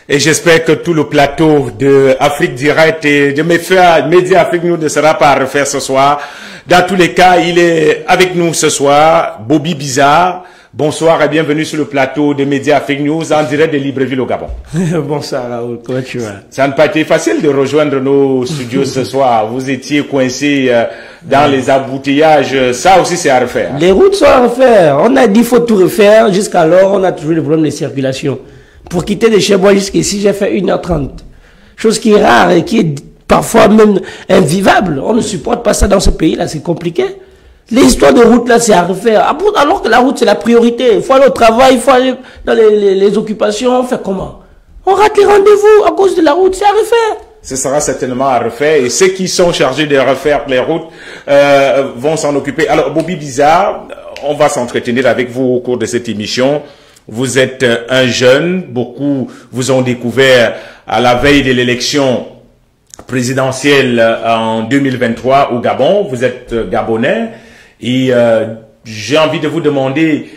Et j'espère que tout le plateau de Afrique Direct et de Média Afrique News ne sera pas à refaire ce soir. Dans tous les cas, il est avec nous ce soir, Bobby Bizarre. Bonsoir et bienvenue sur le plateau de Média Afrique News en direct de Libreville au Gabon. Bonsoir Raoul, comment tu vas? Ça n'a pas été facile de rejoindre nos studios ce soir. Vous étiez coincé dans les embouteillages. Ça aussi c'est à refaire. Les routes sont à refaire. On a dit qu'il faut tout refaire. Jusqu'alors, on a toujours le problème de circulation. Pour quitter de chez moi jusqu'ici, j'ai fait 1h30. Chose qui est rare et qui est parfois même invivable. On ne supporte pas ça dans ce pays-là, c'est compliqué. Les histoires de route là, c'est à refaire. Alors que la route, c'est la priorité. Il faut aller au travail, il faut aller dans les occupations. On fait comment? On rate les rendez-vous à cause de la route, c'est à refaire. Ce sera certainement à refaire. Et ceux qui sont chargés de refaire les routes vont s'en occuper. Alors, Bobby Bizarre, on va s'entretenir avec vous au cours de cette émission. Vous êtes un jeune. Beaucoup vous ont découvert à la veille de l'élection présidentielle en 2023 au Gabon. Vous êtes Gabonais. Et j'ai envie de vous demander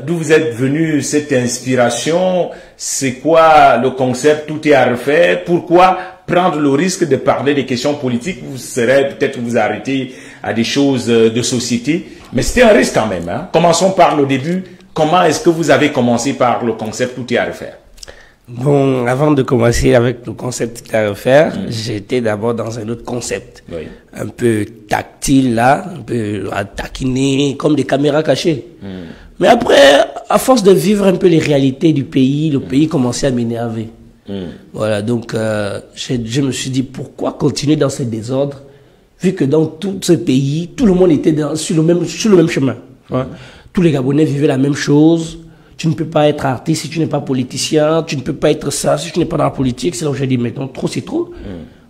d'où vous êtes venu cette inspiration, c'est quoi le concept, tout est à refaire, pourquoi prendre le risque de parler des questions politiques, vous serez peut-être vous arrêter à des choses de société, mais c'était un risque quand même. Hein. Commençons par le début, comment est-ce que vous avez commencé par le concept tout est à refaire? Bon, avant de commencer avec le concept à refaire, j'étais d'abord dans un autre concept. Oui. Un peu tactile, là, un peu à taquiner, comme des caméras cachées. Mais après, à force de vivre un peu les réalités du pays, le pays commençait à m'énerver. Voilà, donc je me suis dit, pourquoi continuer dans ce désordre, vu que dans tout ce pays, tout le monde était sur le même chemin. Tous les Gabonais vivaient la même chose. Tu ne peux pas être artiste si tu n'es pas politicien, tu ne peux pas être ça si tu n'es pas dans la politique. C'est là où j'ai dit, maintenant, trop c'est trop.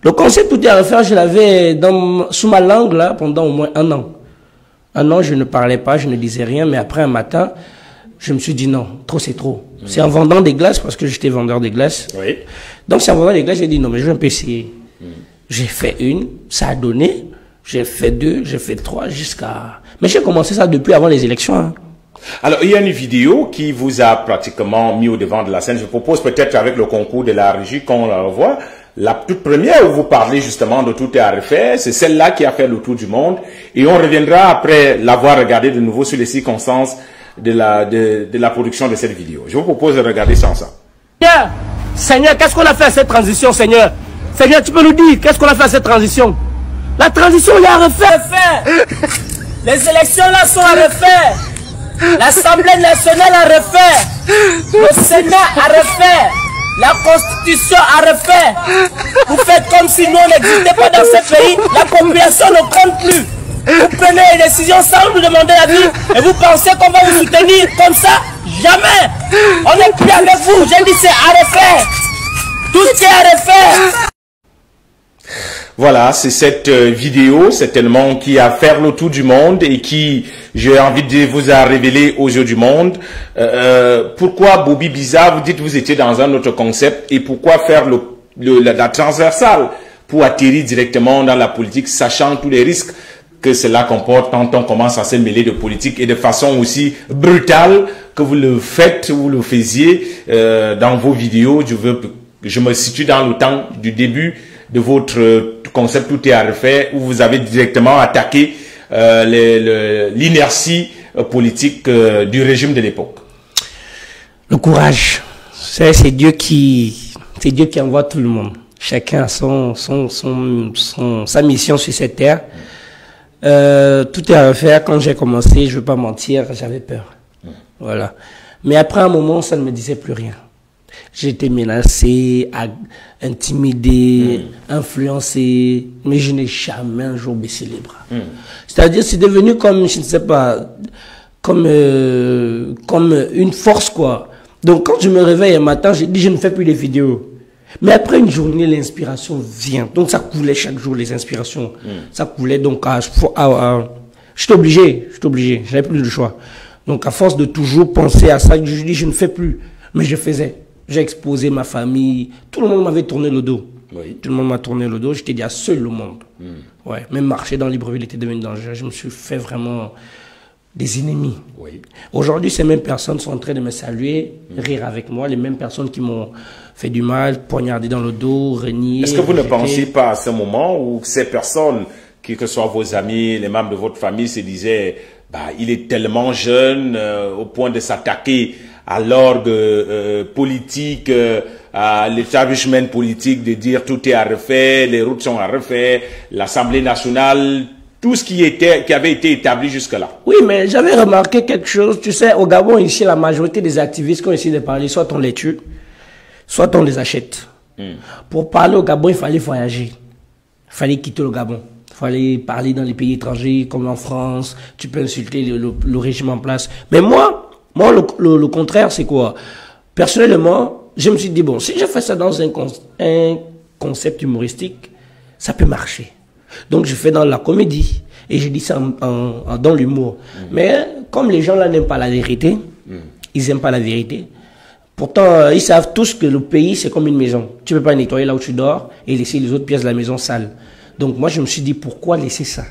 Le concept tout est à refaire, je l'avais sous ma langue là pendant au moins 1 an. 1 an, je ne parlais pas, je ne disais rien, mais après un matin, je me suis dit non, trop c'est trop. C'est en vendant des glaces, parce que j'étais vendeur de glaces. Oui. Donc c'est en vendant des glaces, j'ai dit non, mais je vais un peu essayer. J'ai fait 1, ça a donné. J'ai fait 2, j'ai fait 3, jusqu'à... Mais j'ai commencé ça depuis avant les élections. Hein. Alors, il y a une vidéo qui vous a pratiquement mis au devant de la scène. Je propose peut-être avec le concours de la régie qu'on la revoie. La toute première où vous parlez justement de tout est à refaire, c'est celle-là qui a fait le tour du monde. Et on reviendra après l'avoir regardé de nouveau sur les circonstances de la production de cette vidéo. Je vous propose de regarder ça ensemble. Seigneur, qu'est-ce qu'on a fait à cette transition, Seigneur? Seigneur, tu peux nous dire, qu'est-ce qu'on a fait à cette transition? La transition, il y a à refaire. Les élections là sont à refaire. L'Assemblée nationale a refait, le Sénat a refait, la Constitution a refait. Vous faites comme si nous on n'existait pas dans ce pays, la population ne compte plus. Vous prenez les décisions sans nous demander l'avis et vous pensez qu'on va vous soutenir comme ça? Jamais. On n'est plus avec vous, j'ai dit c'est à refaire. Tout ce qui est à refaire. Voilà, c'est cette vidéo certainement qui a fait le tour du monde et qui, j'ai envie de dire, vous a révélé aux yeux du monde. Pourquoi Bobby Bizarre, vous dites que vous étiez dans un autre concept et pourquoi faire la transversale pour atterrir directement dans la politique, sachant tous les risques que cela comporte quand on commence à se mêler de politique et de façon aussi brutale que vous le faites, vous le faisiez dans vos vidéos. Je me situe dans le temps du début de votre concept tout est à refaire où vous avez directement attaqué l'inertie politique du régime de l'époque. Le courage, c'est Dieu qui envoie tout le monde. Chacun a sa mission sur cette terre. Tout est à refaire. Quand j'ai commencé, je ne veux pas mentir, j'avais peur. Voilà. Mais après un moment, ça ne me disait plus rien. J'étais menacé, intimidé, influencé, mais je n'ai jamais un jour baissé les bras. C'est-à-dire, c'est devenu comme, je ne sais pas, comme une force, quoi. Donc, quand je me réveille un matin, j'ai dit, je ne fais plus les vidéos. Mais après une journée, l'inspiration vient. Donc, ça coulait chaque jour, les inspirations. Ça coulait, donc, j'étais obligé, j'avais plus le choix. Donc, à force de toujours penser à ça, je dis, je ne fais plus. Mais je faisais. J'ai exposé ma famille. Tout le monde m'avait tourné le dos. Oui. Tout le monde m'a tourné le dos. J'étais déjà seul au monde. Ouais. Même marcher dans Libreville était devenu dangereux. Je me suis fait vraiment des ennemis. Oui. Aujourd'hui, ces mêmes personnes sont en train de me saluer, rire avec moi, les mêmes personnes qui m'ont fait du mal, poignardé dans le dos, renié. Est-ce que vous ne pensez pas à ce moment où ces personnes, que ce soit vos amis, les membres de votre famille, se disaient, bah, il est tellement jeune au point de s'attaquer à l'orgue politique, à l'établissement politique, de dire tout est à refaire, les routes sont à refaire, l'Assemblée nationale, tout ce qui avait été établi jusque-là. Oui, mais j'avais remarqué quelque chose. Tu sais, au Gabon, ici, la majorité des activistes qui ont essayé de parler, soit on les tue, soit on les achète. Pour parler au Gabon, il fallait voyager. Il fallait quitter le Gabon. Il fallait parler dans les pays étrangers, comme en France. Tu peux insulter le régime en place. Mais moi le contraire, c'est quoi? Personnellement, je me suis dit, bon, si je fais ça dans un concept humoristique, ça peut marcher. Donc, je fais dans la comédie. Et je dis ça dans l'humour. Mais comme les gens là n'aiment pas la vérité, ils n'aiment pas la vérité. Pourtant, ils savent tous que le pays, c'est comme une maison. Tu ne peux pas nettoyer là où tu dors et laisser les autres pièces de la maison sales. Donc, moi, je me suis dit, pourquoi laisser ça?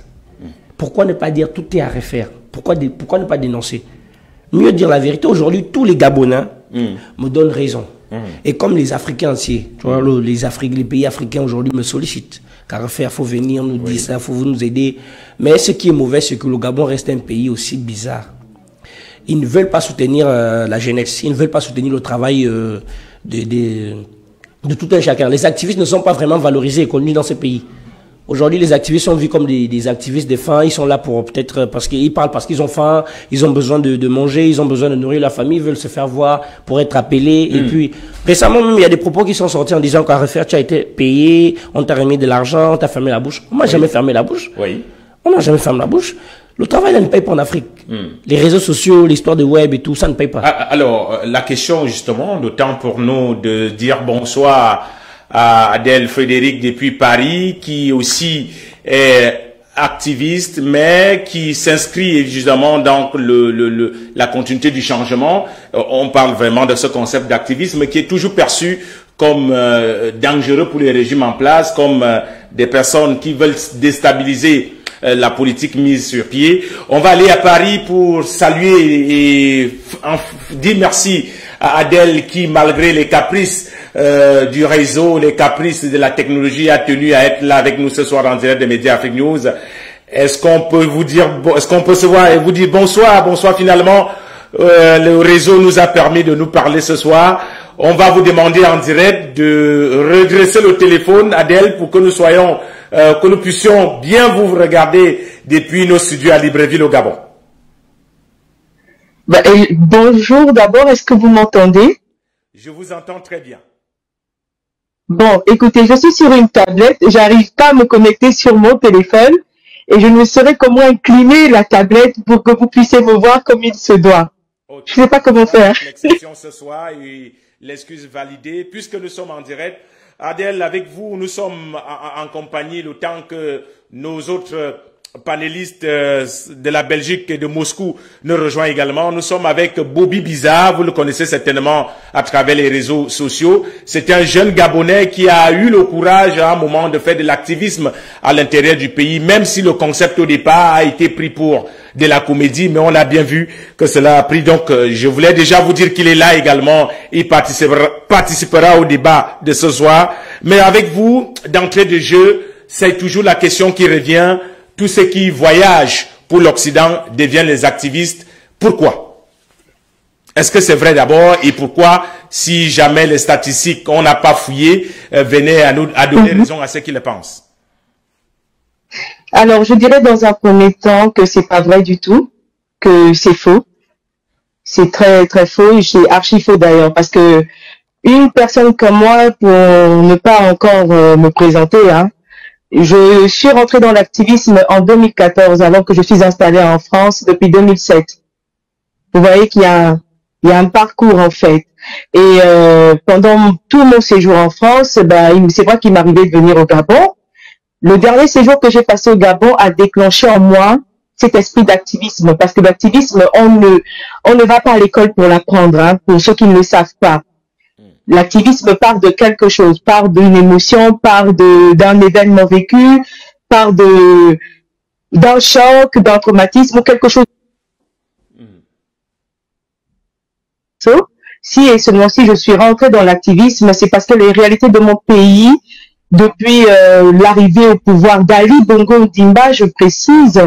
Pourquoi ne pas dire tout est à refaire? Pourquoi ne pas dénoncer? Mieux dire la vérité. Aujourd'hui, tous les Gabonais me donnent raison. Et comme les Africains entiers, tu vois, les pays africains aujourd'hui me sollicitent. Car faire, faut venir nous dire ça, faut nous aider. Mais ce qui est mauvais, c'est que le Gabon reste un pays aussi bizarre. Ils ne veulent pas soutenir la jeunesse, ils ne veulent pas soutenir le travail de tout un chacun. Les activistes ne sont pas vraiment valorisés et connus dans ce pays. Aujourd'hui, les activistes sont vus comme des activistes de faim. Ils sont là pour peut-être parce qu'ils parlent parce qu'ils ont faim, ils ont besoin de manger, ils ont besoin de nourrir la famille, ils veulent se faire voir pour être appelés. Et puis, récemment même, il y a des propos qui sont sortis en disant qu'à refaire, tu as été payé, on t'a remis de l'argent, on t'a fermé la bouche. On m'a jamais fermé la bouche. On n'a jamais fermé la bouche. Le travail, là, ne paye pas en Afrique. Les réseaux sociaux, l'histoire de web et tout, ça ne paye pas. Alors, la question, justement, le temps pour nous de dire bonsoir à Adèle Frédéric depuis Paris, qui aussi est activiste, mais qui s'inscrit justement dans la continuité du changement. On parle vraiment de ce concept d'activisme qui est toujours perçu comme dangereux pour les régimes en place, comme des personnes qui veulent déstabiliser la politique mise sur pied. On va aller à Paris pour saluer et dire merci à Adèle qui, malgré les caprices du réseau, les caprices de la technologie, a tenu à être là avec nous ce soir en direct des médias Afrique News. Est-ce qu'on peut vous dire, est-ce qu'on peut se voir et vous dire bonsoir finalement, le réseau nous a permis de nous parler ce soir. On va vous demander en direct de redresser le téléphone, Adèle, pour que nous soyons, que nous puissions bien vous regarder depuis nos studios à Libreville au Gabon. Bonjour d'abord, est-ce que vous m'entendez? Je vous entends très bien. Bon, écoutez, je suis sur une tablette, j'arrive pas à me connecter sur mon téléphone et je ne saurais comment incliner la tablette pour que vous puissiez me voir comme il se doit. Okay. Je ne sais pas comment faire. L'exception ce soir et l'excuse validée, puisque nous sommes en direct. Adèle, avec vous, nous sommes en compagnie le temps que nos autres panélistes de la Belgique et de Moscou nous rejoignent également. Nous sommes avec Bobby Bizarre, vous le connaissez certainement à travers les réseaux sociaux. C'est un jeune Gabonais qui a eu le courage à un moment de faire de l'activisme à l'intérieur du pays, même si le concept au départ a été pris pour de la comédie, mais on a bien vu que cela a pris. Donc, je voulais déjà vous dire qu'il est là également. Il participera au débat de ce soir. Mais avec vous, d'entrée de jeu, c'est toujours la question qui revient. Tous ceux qui voyagent pour l'Occident deviennent les activistes. Pourquoi? Est-ce que c'est vrai d'abord? Et pourquoi, si jamais les statistiques, on n'a pas fouillé, venaient à donner raison à ceux qui le pensent? Alors, je dirais dans un premier temps que c'est pas vrai du tout, que c'est faux. C'est très, très faux. C'est archi faux d'ailleurs, parce que une personne comme moi, pour ne pas encore me présenter, hein, je suis rentrée dans l'activisme en 2014, alors que je suis installée en France depuis 2007. Vous voyez qu'il y a un parcours en fait. Et pendant tout mon séjour en France, c'est moi qui m'arrivait de venir au Gabon. Le dernier séjour que j'ai passé au Gabon a déclenché en moi cet esprit d'activisme, parce que l'activisme, on ne va pas à l'école pour l'apprendre, hein, pour ceux qui ne le savent pas. L'activisme part de quelque chose, part d'une émotion, part d'un événement vécu, part d'un choc, d'un traumatisme ou quelque chose. perso, si et seulement si je suis rentrée dans l'activisme, c'est parce que les réalités de mon pays, depuis l'arrivée au pouvoir d'Ali Bongo Ondimba, je précise,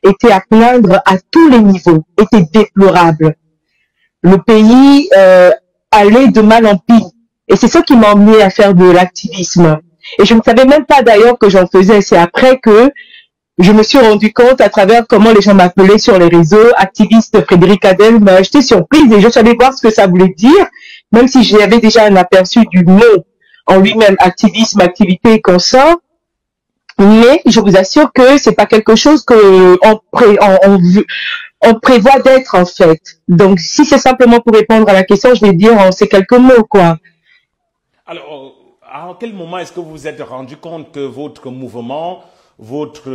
étaient à plaindre à tous les niveaux, étaient déplorables. Le pays allait de mal en pis. Et c'est ça qui m'a emmené à faire de l'activisme. Et je ne savais même pas d'ailleurs que j'en faisais. C'est après que je me suis rendu compte à travers comment les gens m'appelaient sur les réseaux, activiste Frédéric Adel. J'étais surprise et je suis allée voir ce que ça voulait dire, même si j'avais déjà un aperçu du mot en lui-même, activisme, activité, consort. Mais je vous assure que c'est pas quelque chose que on prévoit d'être en fait. Donc si c'est simplement pour répondre à la question, je vais dire en ces quelques mots quoi. Alors, à quel moment est-ce que vous vous êtes rendu compte que votre mouvement, votre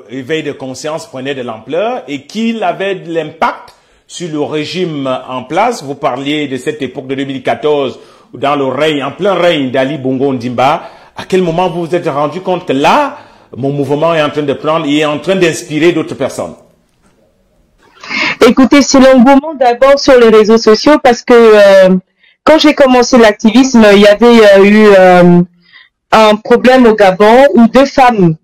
éveil de conscience prenait de l'ampleur et qu'il avait de l'impact sur le régime en place? Vous parliez de cette époque de 2014 dans le règne, en plein règne d'Ali Bongo Ondimba. À quel moment vous vous êtes rendu compte que là, mon mouvement est en train de prendre et est en train d'inspirer d'autres personnes? Écoutez, c'est l'engouement d'abord sur les réseaux sociaux parce que quand j'ai commencé l'activisme, il y avait eu un problème au Gabon où deux femmes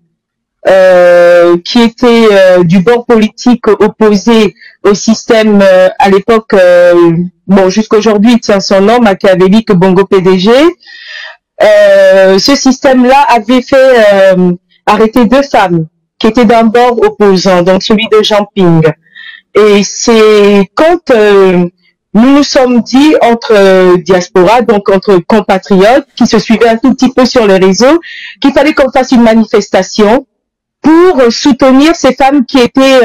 qui étaient du bord politique opposé au système à l'époque, bon jusqu'à aujourd'hui il tient son nom, machiavélique Bongo PDG. Ce système-là avait fait arrêter deux femmes qui étaient d'un bord opposant, donc celui de Jean Ping. Et c'est quand nous nous sommes dit entre diaspora, donc entre compatriotes qui se suivaient un tout petit peu sur les réseaux, qu'il fallait qu'on fasse une manifestation pour soutenir ces femmes qui étaient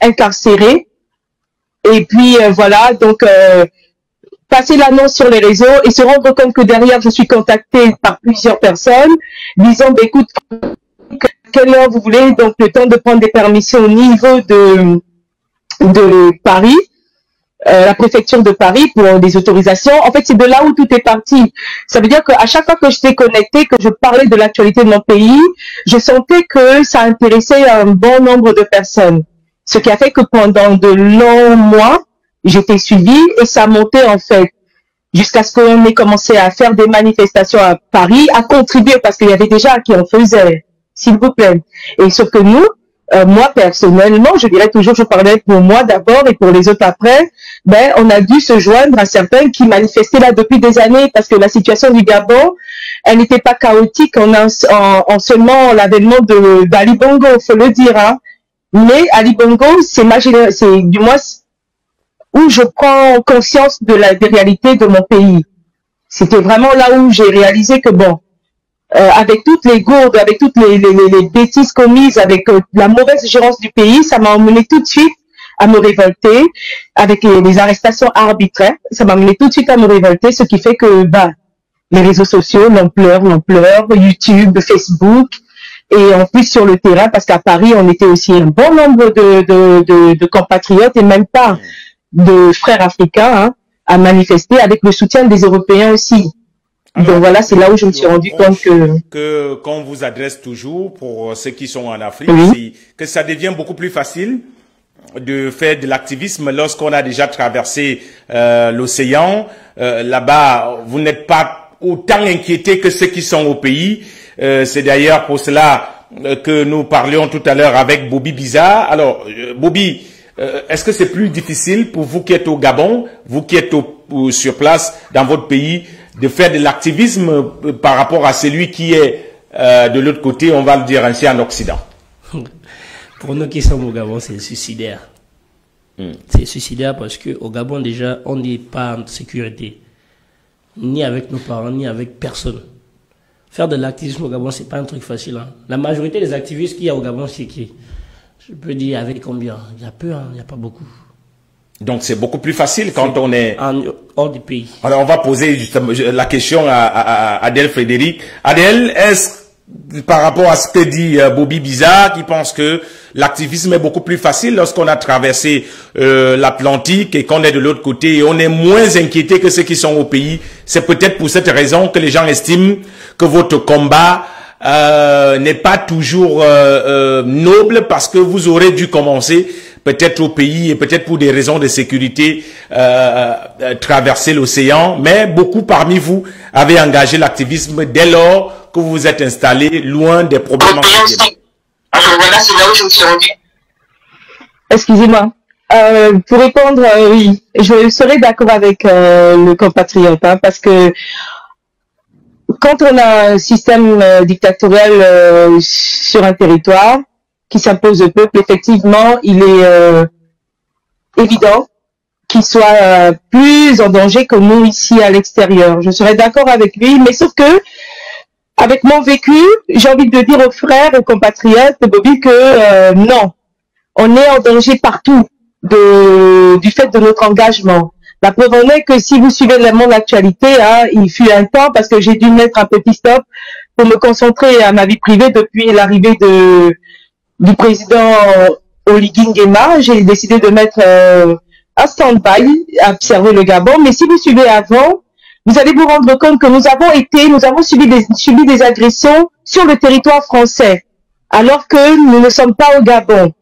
incarcérées. Et puis voilà, donc passer l'annonce sur les réseaux et se rendre compte que derrière, je suis contactée par plusieurs personnes disant, bah, écoute, quelle heure vous voulez, donc le temps de prendre des permissions au niveau de Paris, la préfecture de Paris pour des autorisations. En fait, c'est de là où tout est parti. Ça veut dire qu'à chaque fois que j'étais connectée, que je parlais de l'actualité de mon pays, je sentais que ça intéressait un bon nombre de personnes. Ce qui a fait que pendant de longs mois, j'étais suivie et ça montait en fait jusqu'à ce qu'on ait commencé à faire des manifestations à Paris, à contribuer parce qu'il y avait déjà qui en faisaient, s'il vous plaît. Et sauf que nous, moi personnellement, je dirais toujours, je parlais pour moi d'abord et pour les autres après, ben on a dû se joindre à certains qui manifestaient là depuis des années parce que la situation du Gabon, elle n'était pas chaotique en seulement l'avènement d'Ali Bongo, faut le dire, hein. Mais Ali Bongo, c'est du moins où je prends conscience de des réalités de mon pays. C'était vraiment là où j'ai réalisé que bon, avec toutes les gourdes, avec toutes les bêtises commises, avec la mauvaise gérance du pays, ça m'a emmené tout de suite à me révolter, avec les arrestations arbitraires, ça m'a amené tout de suite à me révolter, ce qui fait que bah, les réseaux sociaux, l'ampleur, YouTube, Facebook, et en plus sur le terrain, parce qu'à Paris, on était aussi un bon nombre de compatriotes et même pas de frères africains hein, à manifester avec le soutien des Européens aussi. Alors, donc voilà, c'est là où je me suis rendu compte que qu'on vous adresse toujours pour ceux qui sont en Afrique, oui. Que ça devient beaucoup plus facile de faire de l'activisme lorsqu'on a déjà traversé l'océan. Là-bas, vous n'êtes pas autant inquiété que ceux qui sont au pays. C'est d'ailleurs pour cela que nous parlions tout à l'heure avec Bobby Biza. Alors, Bobby, est-ce que c'est plus difficile pour vous qui êtes au Gabon, vous qui êtes sur place dans votre pays, de faire de l'activisme par rapport à celui qui est de l'autre côté, on va le dire ainsi, en Occident? Pour nous qui sommes au Gabon, c'est suicidaire. C'est suicidaire parce qu'au Gabon, déjà, on n'est pas en sécurité. Ni avec nos parents, ni avec personne. Faire de l'activisme au Gabon, c'est pas un truc facile. Hein. La majorité des activistes qu'il y a au Gabon, c'est qui? Je peux dire avec combien? Il y a peu, hein, il n'y a pas beaucoup. Donc c'est beaucoup plus facile quand on est hors du pays. Alors on va poser justement la question à Adel Frédéric. Adel, est-ce par rapport à ce que dit Bobby Biza, qui pense que l'activisme est beaucoup plus facile lorsqu'on a traversé l'Atlantique et qu'on est de l'autre côté et on est moins inquiété que ceux qui sont au pays, c'est peut-être pour cette raison que les gens estiment que votre combat n'est pas toujours noble parce que vous aurez dû commencer peut-être au pays et peut-être pour des raisons de sécurité traverser l'océan, mais beaucoup parmi vous avez engagé l'activisme dès lors que vous vous êtes installé loin des problèmes quotidiens. Voilà, c'est là où je me suis rendue. Excusez-moi. Pour répondre, oui, je serais d'accord avec le compatriote, hein, parce que quand on a un système dictatorial sur un territoire qui s'impose au peuple, effectivement, il est évident qu'il soit plus en danger que nous ici à l'extérieur. Je serais d'accord avec lui, mais sauf que avec mon vécu, j'ai envie de dire aux frères, aux compatriotes, Bobby, que non, on est en danger partout du fait de notre engagement. La preuve en est que si vous suivez mon actualité, hein, il fut un temps, parce que j'ai dû mettre un petit stop pour me concentrer à ma vie privée depuis l'arrivée du président Oligui Nguema, j'ai décidé de mettre un stand-by, observer le Gabon. Mais si vous suivez avant, vous allez vous rendre compte que nous avons subi des agressions sur le territoire français, alors que nous ne sommes pas au Gabon.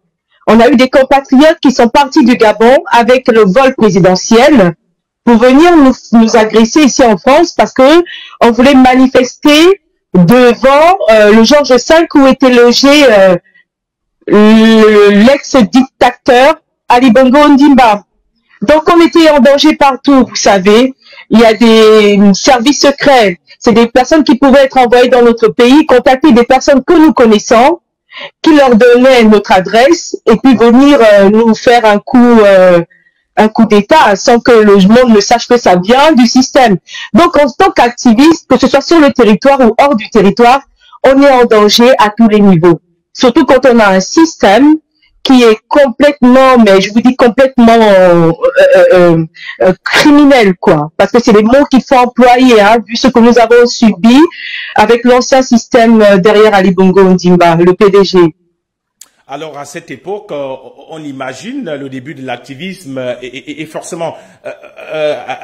On a eu des compatriotes qui sont partis du Gabon avec le vol présidentiel pour venir nous agresser ici en France parce que on voulait manifester devant le Georges V où était logé l'ex-dictateur Ali Bongo Ondimba. Donc on était en danger partout, vous savez. Il y a des services secrets. C'est des personnes qui pouvaient être envoyées dans notre pays, contacter des personnes que nous connaissons, qui leur donnaient notre adresse et puis venir nous faire un coup d'État sans que le monde ne sache que ça vient du système. Donc en tant qu'activiste, que ce soit sur le territoire ou hors du territoire, on est en danger à tous les niveaux. Surtout quand on a un système qui est complètement, mais je vous dis complètement criminel, quoi. Parce que c'est les mots qu'il faut employer, hein, vu ce que nous avons subi avec l'ancien système derrière Ali Bongo Ondimba, le PDG. Alors à cette époque, on imagine le début de l'activisme et forcément,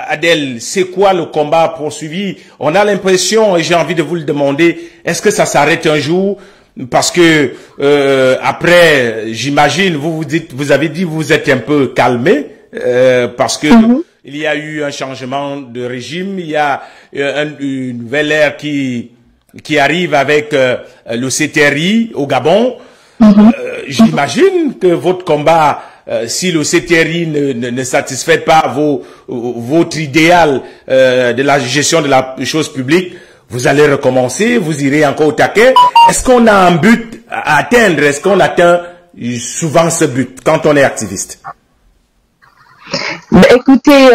Adèle, c'est quoi le combat poursuivi? On a l'impression, et j'ai envie de vous le demander, est-ce que ça s'arrête un jour? Parce que après, j'imagine, vous avez dit vous êtes un peu calmé parce que il y a eu un changement de régime, il y a une nouvelle ère qui arrive avec le CTRI au Gabon. J'imagine que votre combat, si le CTRI ne satisfait pas votre idéal de la gestion de la chose publique, vous allez recommencer, vous irez encore au taquet. Est-ce qu'on a un but à atteindre? Est-ce qu'on atteint souvent ce but quand on est activiste? Mais écoutez,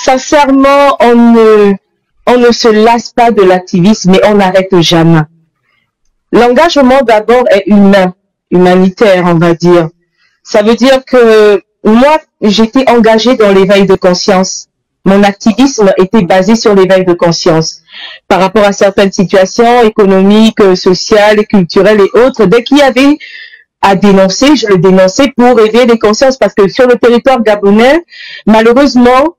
sincèrement, on ne se lasse pas de l'activisme, mais on n'arrête jamais. L'engagement d'abord est humain, humanitaire, on va dire. Ça veut dire que moi, j'étais engagée dans l'éveil de conscience. Mon activisme était basé sur l'éveil de conscience par rapport à certaines situations économiques, sociales, culturelles et autres. Dès qu'il y avait à dénoncer, je le dénonçais pour éveiller les consciences parce que sur le territoire gabonais, malheureusement,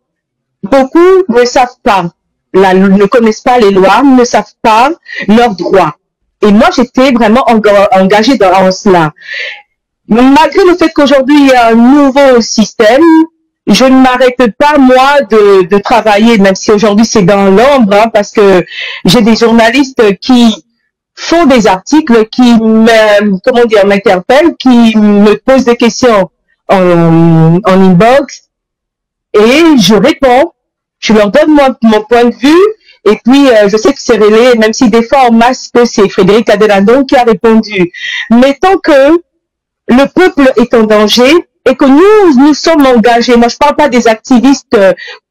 beaucoup ne savent pas, ne connaissent pas les lois, ne savent pas leurs droits. Et moi, j'étais vraiment engagée dans cela. Malgré le fait qu'aujourd'hui, il y a un nouveau système, je ne m'arrête pas, moi, de travailler, même si aujourd'hui c'est dans l'ombre, hein, parce que j'ai des journalistes qui font des articles, qui m'interpellent, qui me posent des questions en inbox, et je réponds, je leur donne mon point de vue, et puis je sais que c'est relayé, même si des fois en masse, c'est Frédéric Adelandon qui a répondu. Mais tant que le peuple est en danger, et que nous sommes engagés. Moi, je parle pas des activistes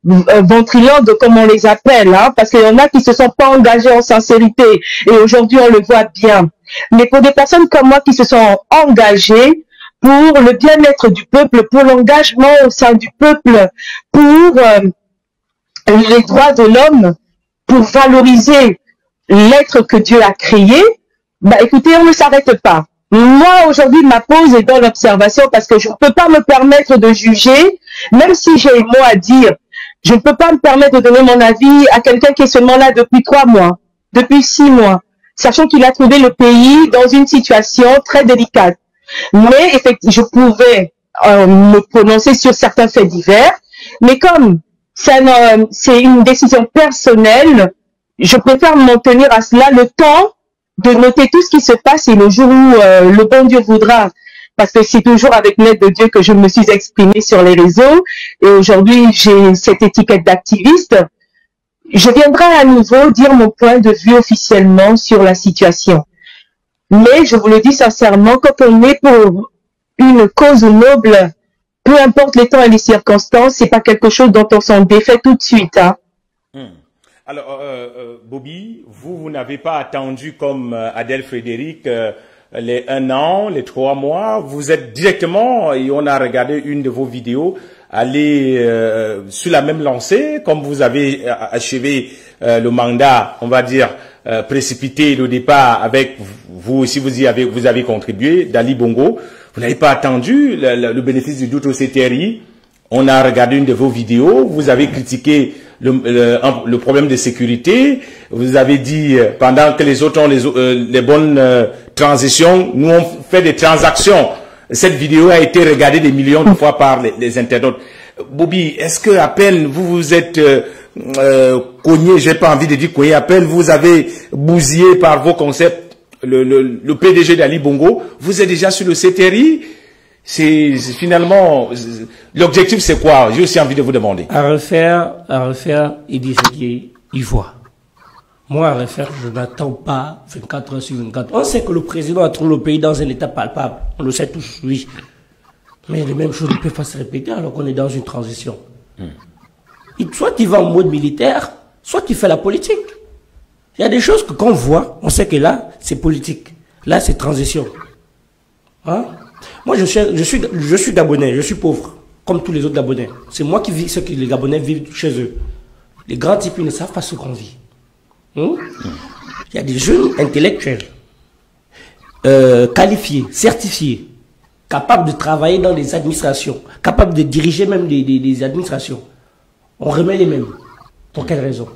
ventriloques, comme on les appelle, hein, parce qu'il y en a qui se sont pas engagés en sincérité. Et aujourd'hui, on le voit bien. Mais pour des personnes comme moi qui se sont engagées pour le bien-être du peuple, pour l'engagement au sein du peuple, pour les droits de l'homme, pour valoriser l'être que Dieu a créé, bah écoutez, on ne s'arrête pas. Moi, aujourd'hui, ma pause est dans l'observation parce que je ne peux pas me permettre de juger, même si j'ai un mot à dire. Je ne peux pas me permettre de donner mon avis à quelqu'un qui est seulement là depuis 3 mois, depuis 6 mois, sachant qu'il a trouvé le pays dans une situation très délicate. Mais effectivement, je pouvais me prononcer sur certains faits divers. Mais comme c'est une décision personnelle, je préfère m'en tenir à cela le temps de noter tout ce qui se passe et le jour où le bon Dieu voudra. Parce que c'est toujours avec l'aide de Dieu que je me suis exprimée sur les réseaux. Et aujourd'hui, j'ai cette étiquette d'activiste. Je viendrai à nouveau dire mon point de vue officiellement sur la situation. Mais je vous le dis sincèrement, quand on est pour une cause noble, peu importe les temps et les circonstances, c'est pas quelque chose dont on s'en défait tout de suite. Hein. Alors, Bobby, vous n'avez pas attendu comme Adèle Frédéric les 1 an, les 3 mois. Vous êtes directement, et on a regardé une de vos vidéos, aller sur la même lancée, comme vous avez achevé le mandat, on va dire, précipité au départ avec vous aussi, vous avez contribué, d'Ali Bongo. Vous n'avez pas attendu le bénéfice du doute au CTRI. On a regardé une de vos vidéos. Vous avez critiqué le problème de sécurité. Vous avez dit, pendant que les autres ont les bonnes transitions, nous on fait des transactions. Cette vidéo a été regardée des millions de fois par les internautes. Bobby, est-ce que à peine vous êtes cogné, j'ai pas envie de dire cogné, à peine vous avez bousillé par vos concepts le PDG d'Ali Bongo, vous êtes déjà sur le CTRI? C'est finalement l'objectif, c'est quoi? J'ai aussi envie de vous demander. À refaire, il dit ce qu'il voit. Moi, à refaire, je n'attends pas 24 heures sur 24. On sait que le président a trouvé le pays dans un état palpable. On le sait tous, oui. Mais les mêmes choses ne peuvent pas se répéter alors qu'on est dans une transition. Soit tu vas en mode militaire, soit tu fais la politique. Il y a des choses que quand on voit, on sait que là, c'est politique. Là, c'est transition. Hein? Moi, je suis Gabonais, je suis pauvre, comme tous les autres Gabonais. C'est moi qui vis ce que les Gabonais vivent chez eux. Les grands types, ils ne savent pas ce qu'on vit. Il y a des jeunes intellectuels, qualifiés, certifiés, capables de travailler dans les administrations, capables de diriger même des administrations. On remet les mêmes. Pour quelle raison?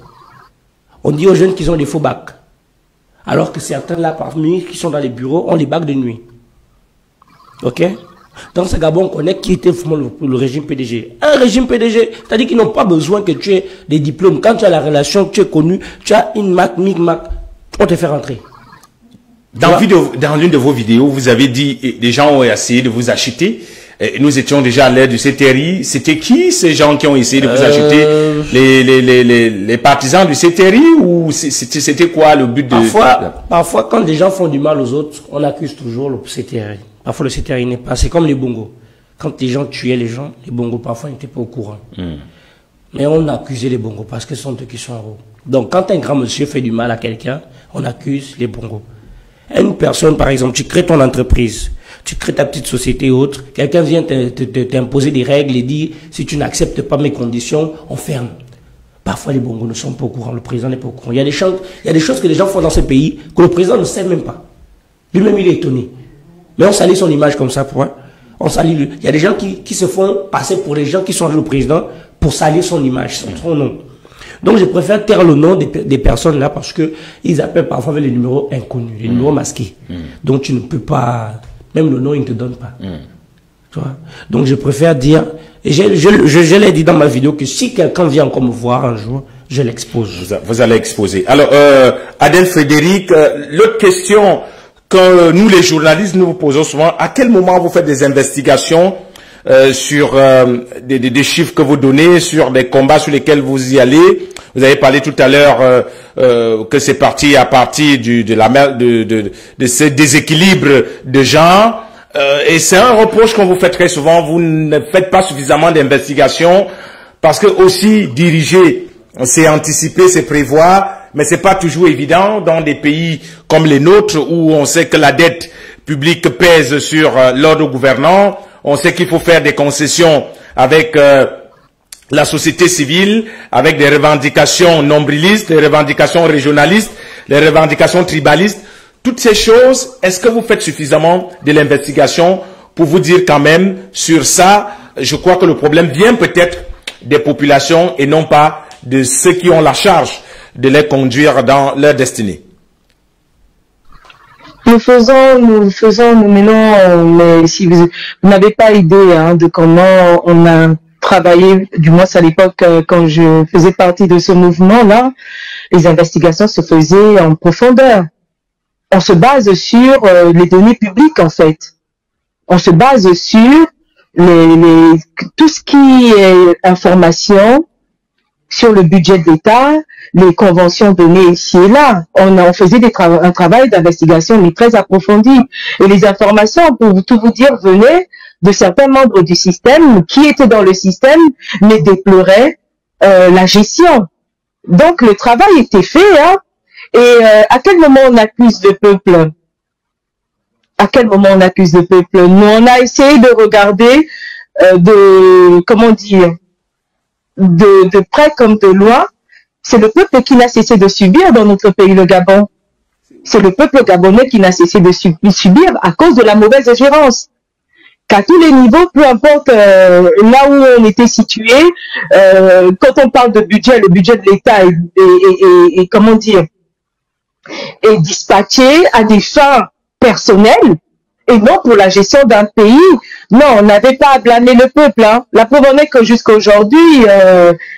On dit aux jeunes qu'ils ont des faux bacs. Alors que certains là parmi qui sont dans les bureaux ont les bacs de nuit. Ok? Dans ce Gabon, on connaît qui était le régime PDG. Un régime PDG, c'est-à-dire qu'ils n'ont pas besoin que tu aies des diplômes. Quand tu as la relation, tu es connu, tu as une Mac, Micmac, on te fait rentrer. Dans l'une de vos vidéos, vous avez dit, des gens ont essayé de vous acheter. Nous étions déjà à l'ère du CTRI. C'était qui ces gens qui ont essayé de vous acheter? Les partisans du CTRI ou c'était quoi le but de... Parfois, quand des gens font du mal aux autres, on accuse toujours le CTRI. Parfois, le CTRI n'est pas... C'est comme les bongos. Quand les gens tuaient les gens, les bongos, parfois, n'étaient pas au courant. Mais on accusait les bongos parce que ce sont eux qui sont en haut. Donc, quand un grand monsieur fait du mal à quelqu'un, on accuse les bongos. Une personne, par exemple, tu crées ton entreprise, tu crées ta petite société ou autre, quelqu'un vient t'imposer des règles et dit, si tu n'acceptes pas mes conditions, on ferme. Parfois, les bongos ne sont pas au courant, le président n'est pas au courant. Il y a des choses que les gens font dans ce pays que le président ne sait même pas. Lui-même, il est étonné. Mais on salit son image comme ça, pourquoi? On salit. Il y a des gens qui se font passer pour les gens qui sont le président pour salir son image, son nom. Donc, je préfère taire le nom des personnes là parce que ils appellent parfois avec les numéros inconnus, les numéros masqués. Donc, tu ne peux pas, même le nom, ils ne te donnent pas. Tu vois? Donc, je préfère dire, et je l'ai dit dans ma vidéo que si quelqu'un vient encore me voir un jour, je l'expose. Vous allez exposer. Alors, Adèle Frédéric, l'autre question que nous, les journalistes, nous vous posons souvent, à quel moment vous faites des investigations sur des chiffres que vous donnez, sur des combats sur lesquels vous y allez? Vous avez parlé tout à l'heure que c'est parti à partir de ce déséquilibre de genre. Et c'est un reproche qu'on vous fait très souvent. Vous ne faites pas suffisamment d'investigations parce que aussi diriger, c'est anticiper, c'est prévoir. Mais c'est pas toujours évident dans des pays comme les nôtres où on sait que la dette publique pèse sur l'ordre gouvernant. On sait qu'il faut faire des concessions avec la société civile, avec des revendications nombrilistes, des revendications régionalistes, des revendications tribalistes. Toutes ces choses, est-ce que vous faites suffisamment de l'investigation pour vous dire quand même sur ça, je crois que le problème vient peut-être des populations et non pas de ceux qui ont la charge de les conduire dans leur destinée? nous menons, mais si vous n'avez pas idée hein, de comment on a travaillé, du moins à l'époque quand je faisais partie de ce mouvement-là, les investigations se faisaient en profondeur. On se base sur les données publiques en fait. On se base sur tout ce qui est information sur le budget de l'État, les conventions données ici et là. On faisait un travail d'investigation mais très approfondi. Et les informations, pour tout vous dire, venaient de certains membres du système qui étaient dans le système mais déploraient la gestion. Donc le travail était fait. Hein, et à quel moment on accuse le peuple? À quel moment on accuse le peuple? Nous, on a essayé de regarder de près comme de loin. C'est le peuple qui n'a cessé de subir dans notre pays, le Gabon. C'est le peuple gabonais qui n'a cessé de subir à cause de la mauvaise gérance. Qu'à tous les niveaux, peu importe là où on était situé, quand on parle de budget, le budget de l'État est comment dire, est dispatché à des fins personnelles et non pour la gestion d'un pays. Non, on n'avait pas à blâmer le peuple. Hein. La preuve en est que jusqu'à aujourd'hui,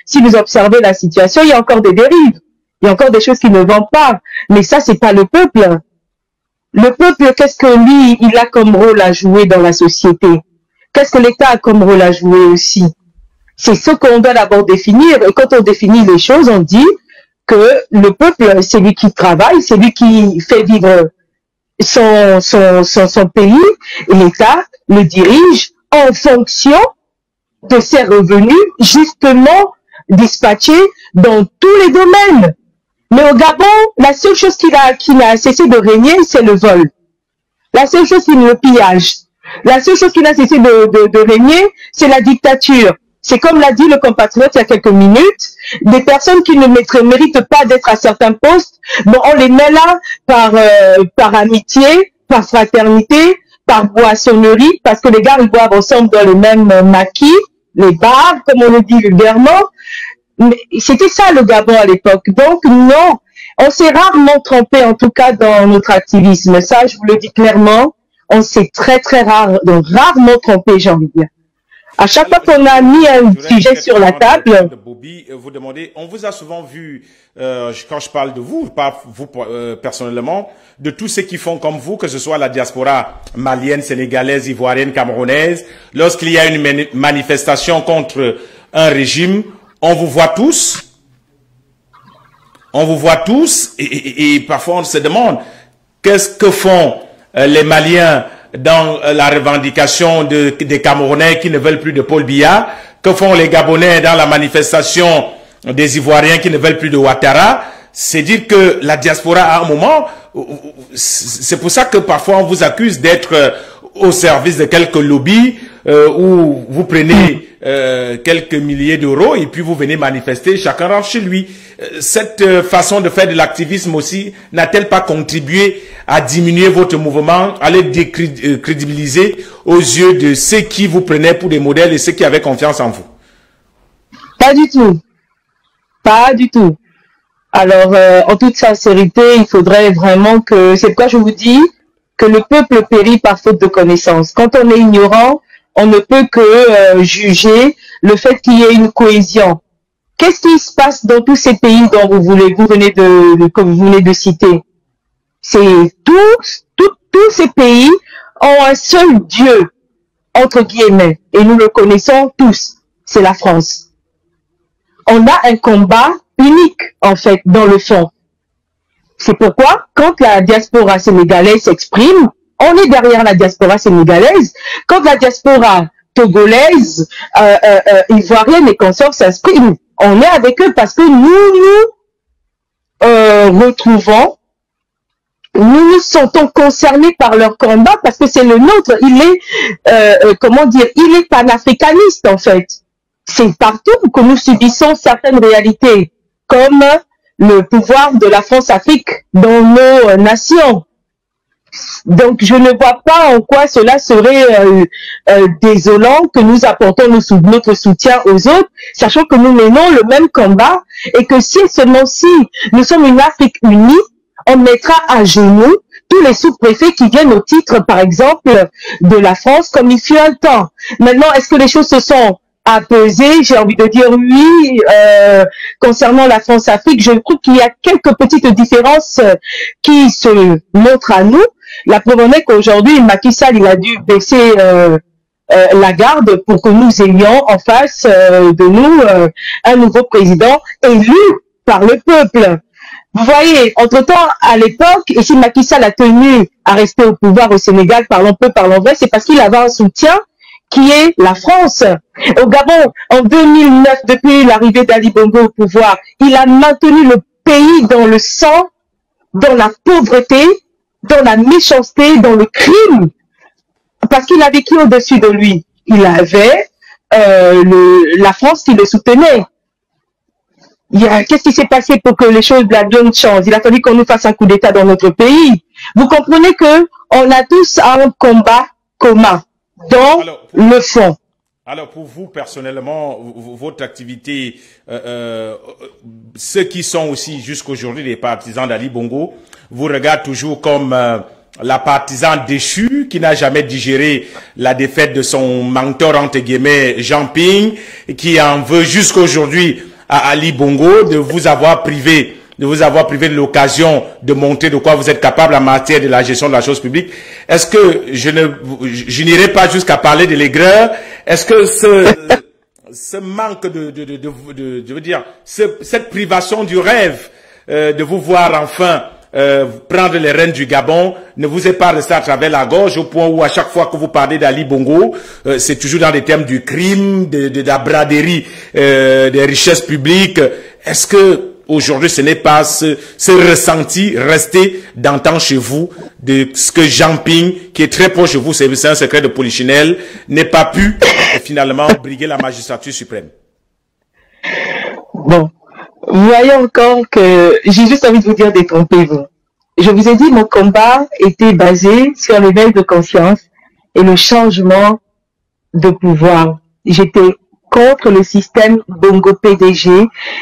si vous observez la situation, il y a encore des dérives. Il y a encore des choses qui ne vont pas. Mais ça, c'est pas le peuple. Le peuple, qu'est-ce que lui, il a comme rôle à jouer dans la société? Qu'est-ce que l'État a comme rôle à jouer aussi? C'est ce qu'on doit d'abord définir. Et quand on définit les choses, on dit que le peuple, c'est lui qui travaille, c'est lui qui fait vivre son pays, et l'État le dirige en fonction de ses revenus, justement dispatchés dans tous les domaines. Mais au Gabon, la seule chose qui n'a cessé de régner, c'est le vol. La seule chose, c'est le pillage. La seule chose qui n'a cessé de régner, c'est la dictature. C'est comme l'a dit le compatriote il y a quelques minutes, des personnes qui ne méritent pas d'être à certains postes, bon, on les met là par amitié, par fraternité, par boissonnerie, parce que les gars, ils boivent ensemble dans le même maquis, les bars, comme on le dit vulgairement. Mais c'était ça le Gabon à l'époque. Donc non, on s'est rarement trompé, en tout cas dans notre activisme. Ça, je vous le dis clairement, on s'est rarement trompé, j'ai envie de dire. À chaque fois qu'on a mis un sujet sur la table... Bobby, vous demandez, on vous a souvent vu, quand je parle de vous, pas vous personnellement, de tous ceux qui font comme vous, que ce soit la diaspora malienne, sénégalaise, ivoirienne, camerounaise, lorsqu'il y a une manifestation contre un régime, on vous voit tous. On vous voit tous et parfois on se demande qu'est-ce que font les Maliens dans la revendication des Camerounais qui ne veulent plus de Paul Biya, que font les Gabonais dans la manifestation des Ivoiriens qui ne veulent plus de Ouattara. C'est dire que la diaspora à un moment, c'est pour ça que parfois on vous accuse d'être au service de quelques lobbies où vous prenez quelques milliers d'euros et puis vous venez manifester, chacun rentre chez lui. Cette façon de faire de l'activisme aussi n'a-t-elle pas contribué à diminuer votre mouvement, à le décrédibiliser aux yeux de ceux qui vous prenaient pour des modèles et ceux qui avaient confiance en vous? Pas du tout. Pas du tout. Alors, en toute sincérité, il faudrait vraiment que... C'est pourquoi je vous dis que le peuple périt par faute de connaissance. Quand on est ignorant, on ne peut que juger le fait qu'il y ait une cohésion. Qu'est-ce qui se passe dans tous ces pays dont vous venez de citer? C'est tous ces pays ont un seul Dieu, entre guillemets, et nous le connaissons tous, c'est la France. On a un combat unique, en fait, dans le fond. C'est pourquoi, quand la diaspora sénégalaise s'exprime, on est derrière la diaspora sénégalaise. Quand la diaspora togolaise, ivoirienne et consorts s'expriment, on est avec eux parce que nous retrouvons, nous nous sentons concernés par leur combat parce que c'est le nôtre. Il est, il est panafricaniste en fait. C'est partout que nous subissons certaines réalités, comme le pouvoir de la France-Afrique dans nos nations. Donc, je ne vois pas en quoi cela serait désolant que nous apportons notre soutien aux autres, sachant que nous menons le même combat et que si seulement si nous sommes une Afrique unie, on mettra à genoux tous les sous-préfets qui viennent au titre, par exemple, de la France, comme il fut un temps. Maintenant, est-ce que les choses se sont apaisées? J'ai envie de dire oui. Concernant la France-Afrique, je trouve qu'il y a quelques petites différences qui se montrent à nous. La preuve en est qu'aujourd'hui, Macky Sall, il a dû baisser la garde pour que nous ayons en face de nous un nouveau président élu par le peuple. Vous voyez, entre-temps, à l'époque, et si Macky Sall a tenu à rester au pouvoir au Sénégal, parlons peu, parlons vrai, c'est parce qu'il avait un soutien qui est la France. Au Gabon, en 2009, depuis l'arrivée d'Ali Bongo au pouvoir, il a maintenu le pays dans le sang, dans la pauvreté, dans la méchanceté, dans le crime, parce qu'il avait qui au-dessus de lui? Il avait la France qui le soutenait. Qu'est-ce qui s'est passé pour que les choses de la donne changent? Il a fallu qu'on nous fasse un coup d'État dans notre pays. Vous comprenez que on a tous un combat commun dans le fond. Alors pour vous personnellement, votre activité, ceux qui sont aussi jusqu'aujourd'hui les partisans d'Ali Bongo, vous regardent toujours comme la partisane déchue qui n'a jamais digéré la défaite de son mentor entre guillemets Jean Ping, qui en veut jusqu'aujourd'hui à Ali Bongo de vous avoir privé de l'occasion de montrer de quoi vous êtes capable en matière de la gestion de la chose publique. Est-ce que je n'irai pas jusqu'à parler de l'aigreur? Est-ce que ce manque je veux dire, cette privation du rêve de vous voir enfin prendre les rênes du Gabon ne vous est pas resté à travers la gorge au point où à chaque fois que vous parlez d'Ali Bongo, c'est toujours dans les termes du crime, de la braderie, des richesses publiques. Est-ce que aujourd'hui ce n'est pas ce ressenti resté d'antan chez vous de ce que Jean Ping, qui est très proche de vous, c'est un secret de polichinelle, n'ait pas pu finalement briguer la magistrature suprême? Bon. Vous voyez encore que j'ai juste envie de vous dire détrompez-vous. Je vous ai dit, mon combat était basé sur l'éveil de conscience et le changement de pouvoir. J'étais contre le système Bongo PDG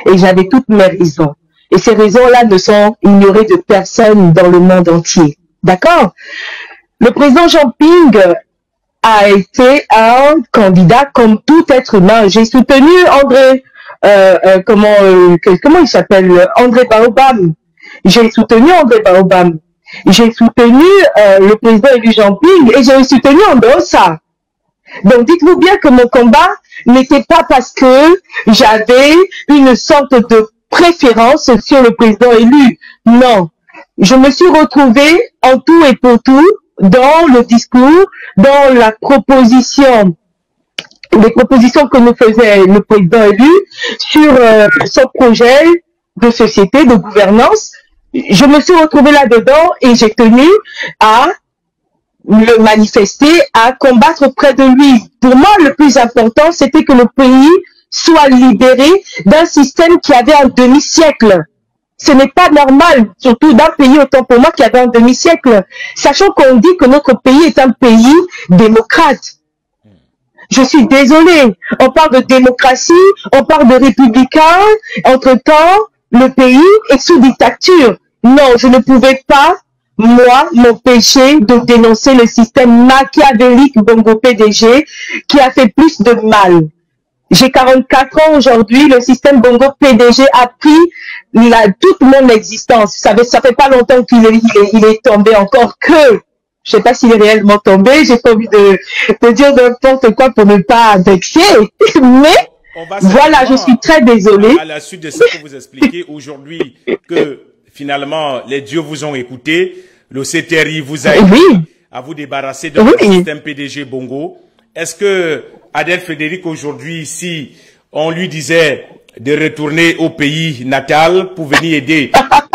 et j'avais toutes mes raisons. Et ces raisons-là ne sont ignorées de personne dans le monde entier. D'accord? Le président Jean Ping a été un candidat comme tout être humain. J'ai soutenu André comment il s'appelle, André Baobam. J'ai soutenu André Baobam. J'ai soutenu le président élu Jean Ping et j'ai soutenu Andossa. Donc dites-vous bien que mon combat n'était pas parce que j'avais une sorte de préférence sur le président élu. Non. Je me suis retrouvée en tout et pour tout dans le discours, dans la proposition, les propositions que nous faisait le président élu sur son projet de société, de gouvernance. Je me suis retrouvée là-dedans et j'ai tenu à le manifester, à combattre près de lui. Pour moi, le plus important, c'était que le pays soit libéré d'un système qui avait un demi-siècle. Ce n'est pas normal, surtout d'un pays autant pour moi qui avait un demi-siècle. Sachant qu'on dit que notre pays est un pays démocrate. Je suis désolée. On parle de démocratie, on parle de républicain. Entre-temps, le pays est sous dictature. Non, je ne pouvais pas, moi, m'empêcher de dénoncer le système machiavélique Bongo PDG qui a fait plus de mal. J'ai 44 ans aujourd'hui, le système Bongo PDG a pris toute mon existence. Ça fait pas longtemps qu'il est tombé encore que... Je sais pas s'il est réellement tombé, j'ai pas envie de dire n'importe quoi pour ne pas vexer, mais voilà, je suis très désolée. À la suite de ce que vous expliquez aujourd'hui, que finalement les dieux vous ont écouté, le CTRI vous a aidé à vous débarrasser de votre système PDG Bongo. Est-ce que Adel Frédéric aujourd'hui, si on lui disait de retourner au pays natal pour venir aider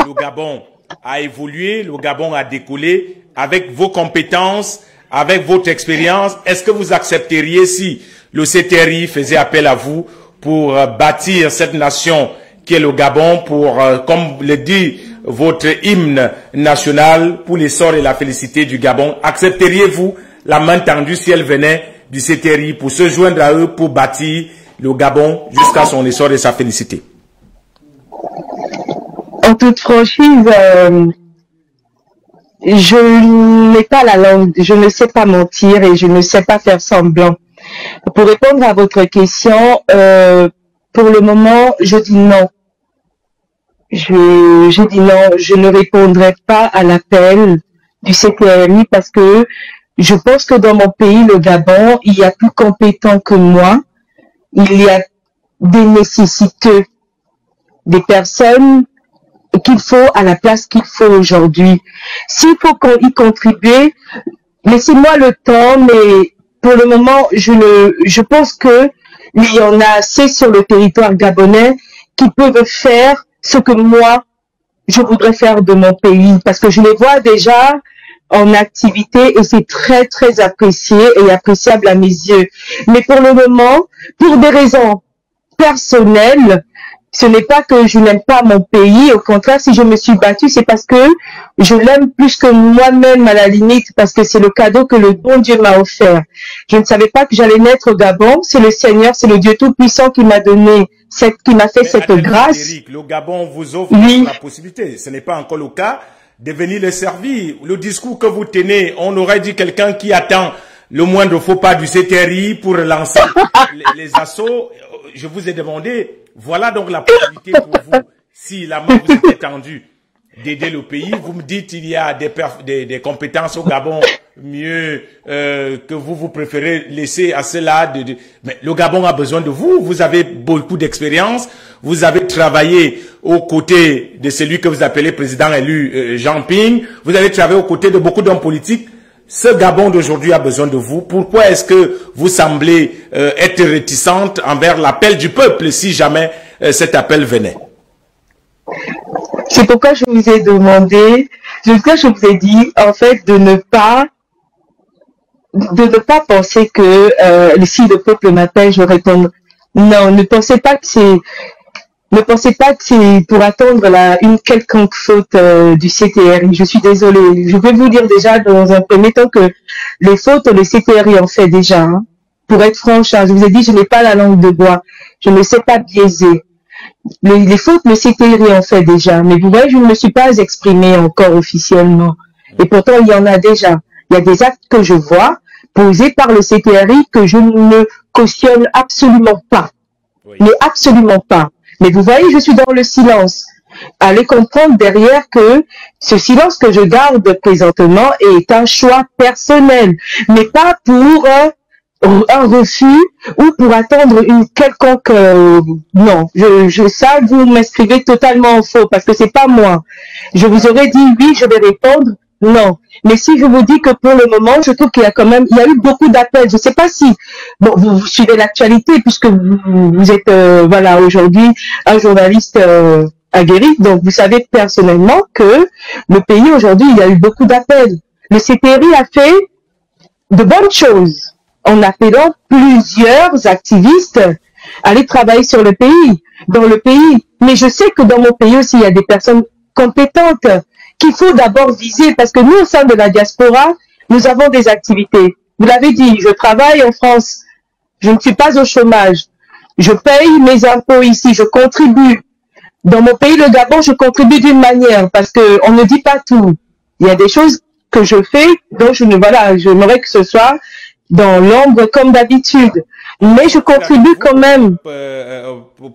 le Gabon à évoluer, le Gabon à décoller, avec vos compétences, avec votre expérience, est-ce que vous accepteriez si le CTRI faisait appel à vous pour bâtir cette nation qui est le Gabon, pour, comme le dit votre hymne national, pour l'essor et la félicité du Gabon? Accepteriez-vous la main tendue si elle venait du CTRI pour se joindre à eux pour bâtir le Gabon jusqu'à son essor et sa félicité? En toute franchise, je n'ai pas la langue, je ne sais pas mentir et je ne sais pas faire semblant. Pour répondre à votre question, pour le moment, je dis non. Je dis non, je ne répondrai pas à l'appel du CTRI parce que je pense que dans mon pays, le Gabon, il y a plus compétent que moi. Il y a des nécessités, des personnes qu'il faut à la place qu'il faut aujourd'hui. S'il faut y contribuer, laissez-moi le temps, mais pour le moment, je pense que il y en a assez sur le territoire gabonais qui peuvent faire ce que moi, je voudrais faire de mon pays, parce que je les vois déjà en activité et c'est très, très apprécié et appréciable à mes yeux. Mais pour le moment, pour des raisons personnelles, ce n'est pas que je n'aime pas mon pays. Au contraire, si je me suis battue, c'est parce que je l'aime plus que moi-même à la limite, parce que c'est le cadeau que le bon Dieu m'a offert. Je ne savais pas que j'allais naître au Gabon. C'est le Seigneur, c'est le Dieu Tout-Puissant qui m'a donné qui m'a fait cette grâce. Eric, le Gabon vous offre la possibilité. Ce n'est pas encore le cas de venir le servir. Le discours que vous tenez, on aurait dit quelqu'un qui attend le moindre faux pas du CTRI pour lancer les assauts. Je vous ai demandé, voilà donc la possibilité pour vous, si la main vous est étendue, d'aider le pays. Vous me dites il y a des compétences au Gabon mieux que vous préférez laisser à cela. Mais le Gabon a besoin de vous. Vous avez beaucoup d'expérience. Vous avez travaillé aux côtés de celui que vous appelez président élu Jean Ping. Vous avez travaillé aux côtés de beaucoup d'hommes politiques. Ce Gabon d'aujourd'hui a besoin de vous. Pourquoi est-ce que vous semblez être réticente envers l'appel du peuple si jamais cet appel venait? C'est pourquoi je vous ai demandé, je vous ai dit, en fait, de ne pas penser que si le peuple m'appelle, je réponds. Non, ne pensez pas que c'est pour attendre une quelconque faute du CTRI. Je suis désolée. Je vais vous dire déjà dans un premier temps que les fautes, le CTRI en fait déjà. Hein. Pour être franche, hein, je vous ai dit, je n'ai pas la langue de bois. Je ne sais pas biaiser. Les fautes, le CTRI en fait déjà. Mais vous voyez, je ne me suis pas exprimée encore officiellement. Et pourtant, il y en a déjà. Il y a des actes que je vois posés par le CTRI que je ne cautionne absolument pas. Oui. Mais absolument pas. Mais vous voyez, je suis dans le silence. Allez comprendre derrière que ce silence que je garde présentement est un choix personnel, mais pas pour un refus ou pour attendre une quelconque... non, ça, vous m'inscrivez totalement en faux parce que c'est pas moi. Je vous aurais dit oui, je vais répondre. Non. Mais si je vous dis que pour le moment, je trouve qu'il y a quand même, il y a eu beaucoup d'appels. Je ne sais pas si, bon, vous suivez l'actualité puisque vous êtes, voilà, aujourd'hui un journaliste aguerri. Donc, vous savez personnellement que le pays aujourd'hui, il y a eu beaucoup d'appels. Le CTRI a fait de bonnes choses en appelant plusieurs activistes à aller travailler sur le pays, dans le pays. Mais je sais que dans mon pays aussi, il y a des personnes compétentes qu'il faut d'abord viser, parce que nous, au sein de la diaspora, nous avons des activités. Vous l'avez dit, je travaille en France, je ne suis pas au chômage, je paye mes impôts ici, je contribue. Dans mon pays, le Gabon, je contribue d'une manière, parce que on ne dit pas tout. Il y a des choses que je fais, dont j'aimerais que ce soit dans l'ombre comme d'habitude. Mais je contribue quand même.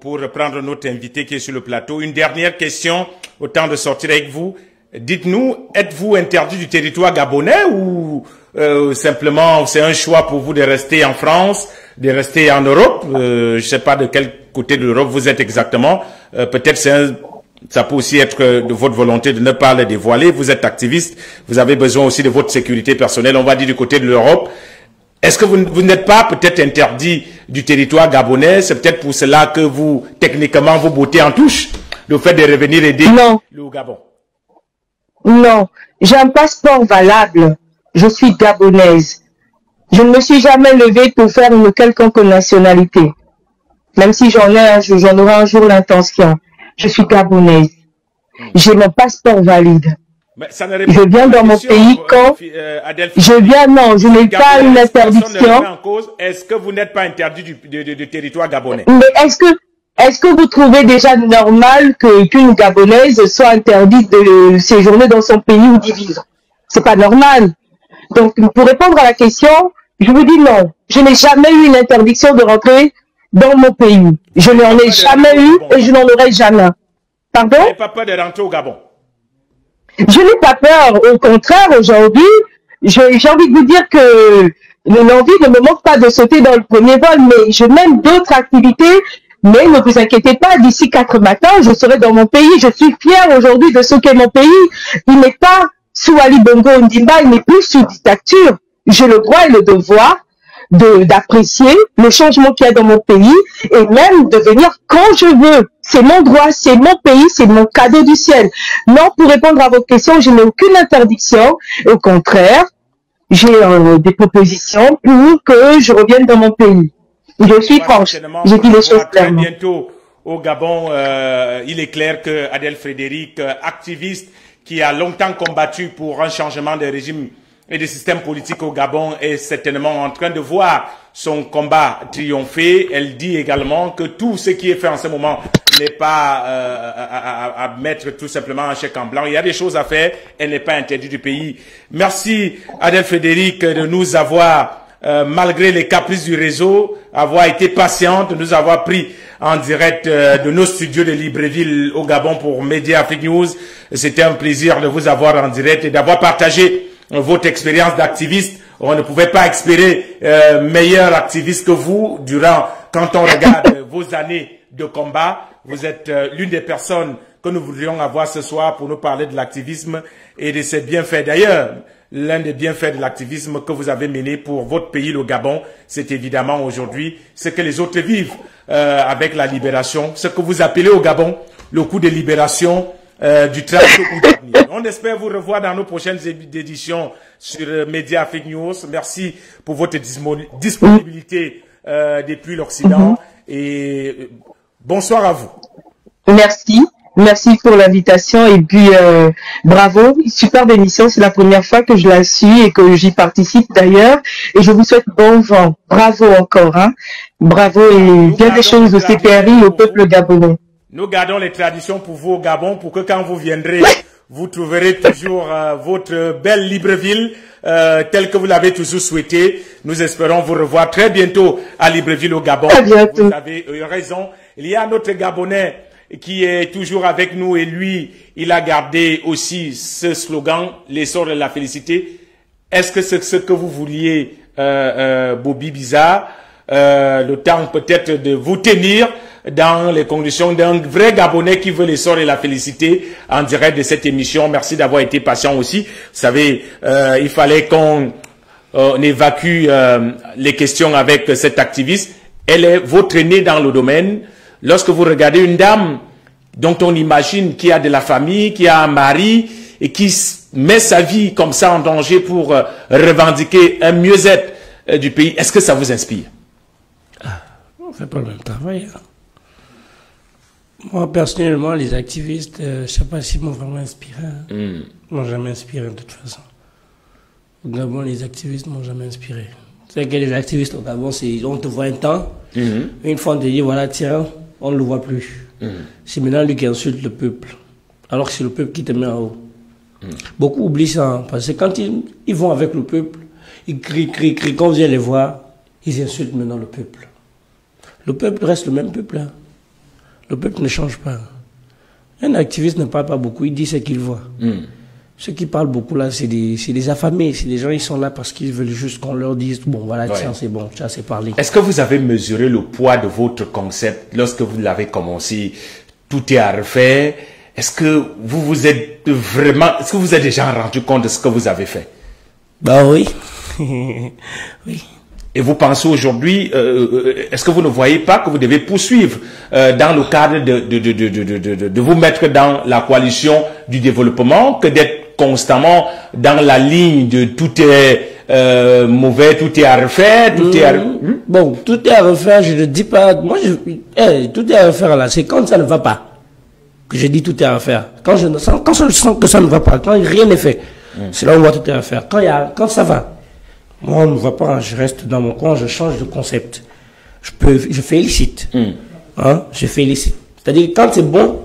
Pour reprendre notre invité qui est sur le plateau, une dernière question, au temps de sortir avec vous. Dites-nous, êtes-vous interdit du territoire gabonais ou simplement c'est un choix pour vous de rester en France, de rester en Europe? Je ne sais pas de quel côté de l'Europe vous êtes exactement. Peut-être ça peut aussi être de votre volonté de ne pas le dévoiler. Vous êtes activiste, vous avez besoin aussi de votre sécurité personnelle, on va dire du côté de l'Europe. Est-ce que vous n'êtes pas peut-être interdit du territoire gabonais? C'est peut-être pour cela que vous, techniquement, vous bottez en touche, le fait de revenir aider le Gabon. Non, j'ai un passeport valable. Je suis gabonaise. Je ne me suis jamais levée pour faire une quelconque nationalité. Même si j'en aurai un jour l'intention. Je suis gabonaise. J'ai mon passeport valide. Mais ça ne je viens dans mon pays quand je viens, non, je n'ai pas une interdiction. Est-ce que vous n'êtes pas interdit du territoire gabonais? Mais est-ce que vous trouvez déjà normal qu'une Gabonaise soit interdite de séjourner dans son pays ou d'y vivre? C'est pas normal. Donc, pour répondre à la question, je vous dis non. Je n'ai jamais eu une interdiction de rentrer dans mon pays. Je n'en ai jamais eu et je n'en aurai jamais. Pardon? Vous n'avez pas peur de rentrer au Gabon? Je n'ai pas peur. Au contraire, aujourd'hui, j'ai envie de vous dire que l'envie ne me manque pas de sauter dans le premier vol, mais je mène d'autres activités. Mais ne vous inquiétez pas, d'ici 4 matins, je serai dans mon pays. Je suis fière aujourd'hui de ce qu'est mon pays. Il n'est pas sous Ali Bongo Ondimba, il n'est plus sous dictature. J'ai le droit et le devoir d'apprécier le changement qu'il y a dans mon pays et même de venir quand je veux. C'est mon droit, c'est mon pays, c'est mon cadeau du ciel. Non, pour répondre à vos questions, je n'ai aucune interdiction. Au contraire, j'ai des propositions pour que je revienne dans mon pays. Je suis franche. J'ai dit les choses clairement. Très bientôt au Gabon, il est clair que Adèle Frédéric, activiste qui a longtemps combattu pour un changement de régime et de système politique au Gabon, est certainement en train de voir son combat triompher. Elle dit également que tout ce qui est fait en ce moment n'est pas à mettre tout simplement un chèque en blanc. Il y a des choses à faire. Elle n'est pas interdite du pays. Merci Adèle Frédéric de nous avoir, malgré les caprices du réseau, avoir été patiente, de nous avoir pris en direct de nos studios de Libreville au Gabon pour Média Afrique News. C'était un plaisir de vous avoir en direct et d'avoir partagé votre expérience d'activiste. On ne pouvait pas espérer meilleur activiste que vous quand on regarde vos années de combat. Vous êtes l'une des personnes que nous voudrions avoir ce soir pour nous parler de l'activisme et de ses bienfaits. D'ailleurs, l'un des bienfaits de l'activisme que vous avez mené pour votre pays, le Gabon, c'est évidemment aujourd'hui ce que les autres vivent avec la libération, ce que vous appelez au Gabon le coup de libération du trafic. On espère vous revoir dans nos prochaines éditions sur Média Afrique News. Merci pour votre disponibilité depuis l'Occident et bonsoir à vous. Merci. Merci pour l'invitation et puis bravo, superbe émission, c'est la première fois que je la suis et que j'y participe d'ailleurs et je vous souhaite bon vent. Bravo encore, hein. Bravo et bien des choses au CPRI et au peuple gabonais. Nous gardons les traditions pour vous au Gabon pour que quand vous viendrez, vous trouverez toujours votre belle Libreville telle que vous l'avez toujours souhaité. Nous espérons vous revoir très bientôt à Libreville au Gabon. À bientôt. Vous avez raison. Il y a un autre Gabonais qui est toujours avec nous et lui, il a gardé aussi ce slogan, l'essor et la félicité. Est-ce que c'est ce que vous vouliez, Bobby Bizarre, le temps peut-être de vous tenir dans les conditions d'un vrai Gabonais qui veut l'essor et la félicité en direct de cette émission. Merci d'avoir été patient aussi. Vous savez, il fallait qu'on évacue les questions avec cet activiste. Elle est votre aînée dans le domaine. Lorsque vous regardez une dame dont on imagine qu'il y a de la famille, qui a un mari et qui met sa vie comme ça en danger pour revendiquer un mieux-être du pays, est-ce que ça vous inspire? On ne fait pas le même travail. Hein. Moi, personnellement, les activistes, je ne sais pas s'ils m'ont vraiment inspiré. Hein. Ils m'ont jamais inspiré de toute façon. Au Gabon, les activistes ne m'ont jamais inspiré. C'est que les activistes au Gabon, on te voit un temps, une fois on te dit, voilà, tiens, on ne le voit plus. C'est maintenant lui qui insulte le peuple, alors que c'est le peuple qui te met en haut. Beaucoup oublient ça, hein, parce que quand ils vont avec le peuple, ils crient, quand on vient les voir, ils insultent maintenant le peuple. Le peuple reste le même peuple. Hein. Le peuple ne change pas. Un activiste ne parle pas beaucoup, il dit ce qu'il voit. Ceux qui parlent beaucoup là, c'est des affamés, c'est des gens qui sont là parce qu'ils veulent juste qu'on leur dise, bon voilà, tiens, c'est bon, ça c'est parlé. Est-ce que vous avez mesuré le poids de votre concept lorsque vous l'avez commencé? Tout est à refaire. Est-ce que vous vous êtes vraiment, est-ce que vous êtes déjà rendu compte de ce que vous avez fait? Bah oui. Oui. Et vous pensez aujourd'hui, est-ce que vous ne voyez pas que vous devez poursuivre dans le cadre de vous mettre dans la coalition du développement que d'être constamment dans la ligne de tout est mauvais, tout est à refaire, tout est à... Bon, tout est à refaire, je ne dis pas... Moi, tout est à refaire là, c'est quand ça ne va pas que je dis tout est à refaire. Quand je sens que ça ne va pas, quand rien n'est fait, c'est là où on voit tout est à refaire. Quand ça va, moi, on ne me voit pas, je reste dans mon coin, je change de concept. Je félicite. Hein, je félicite. C'est-à-dire, quand c'est bon,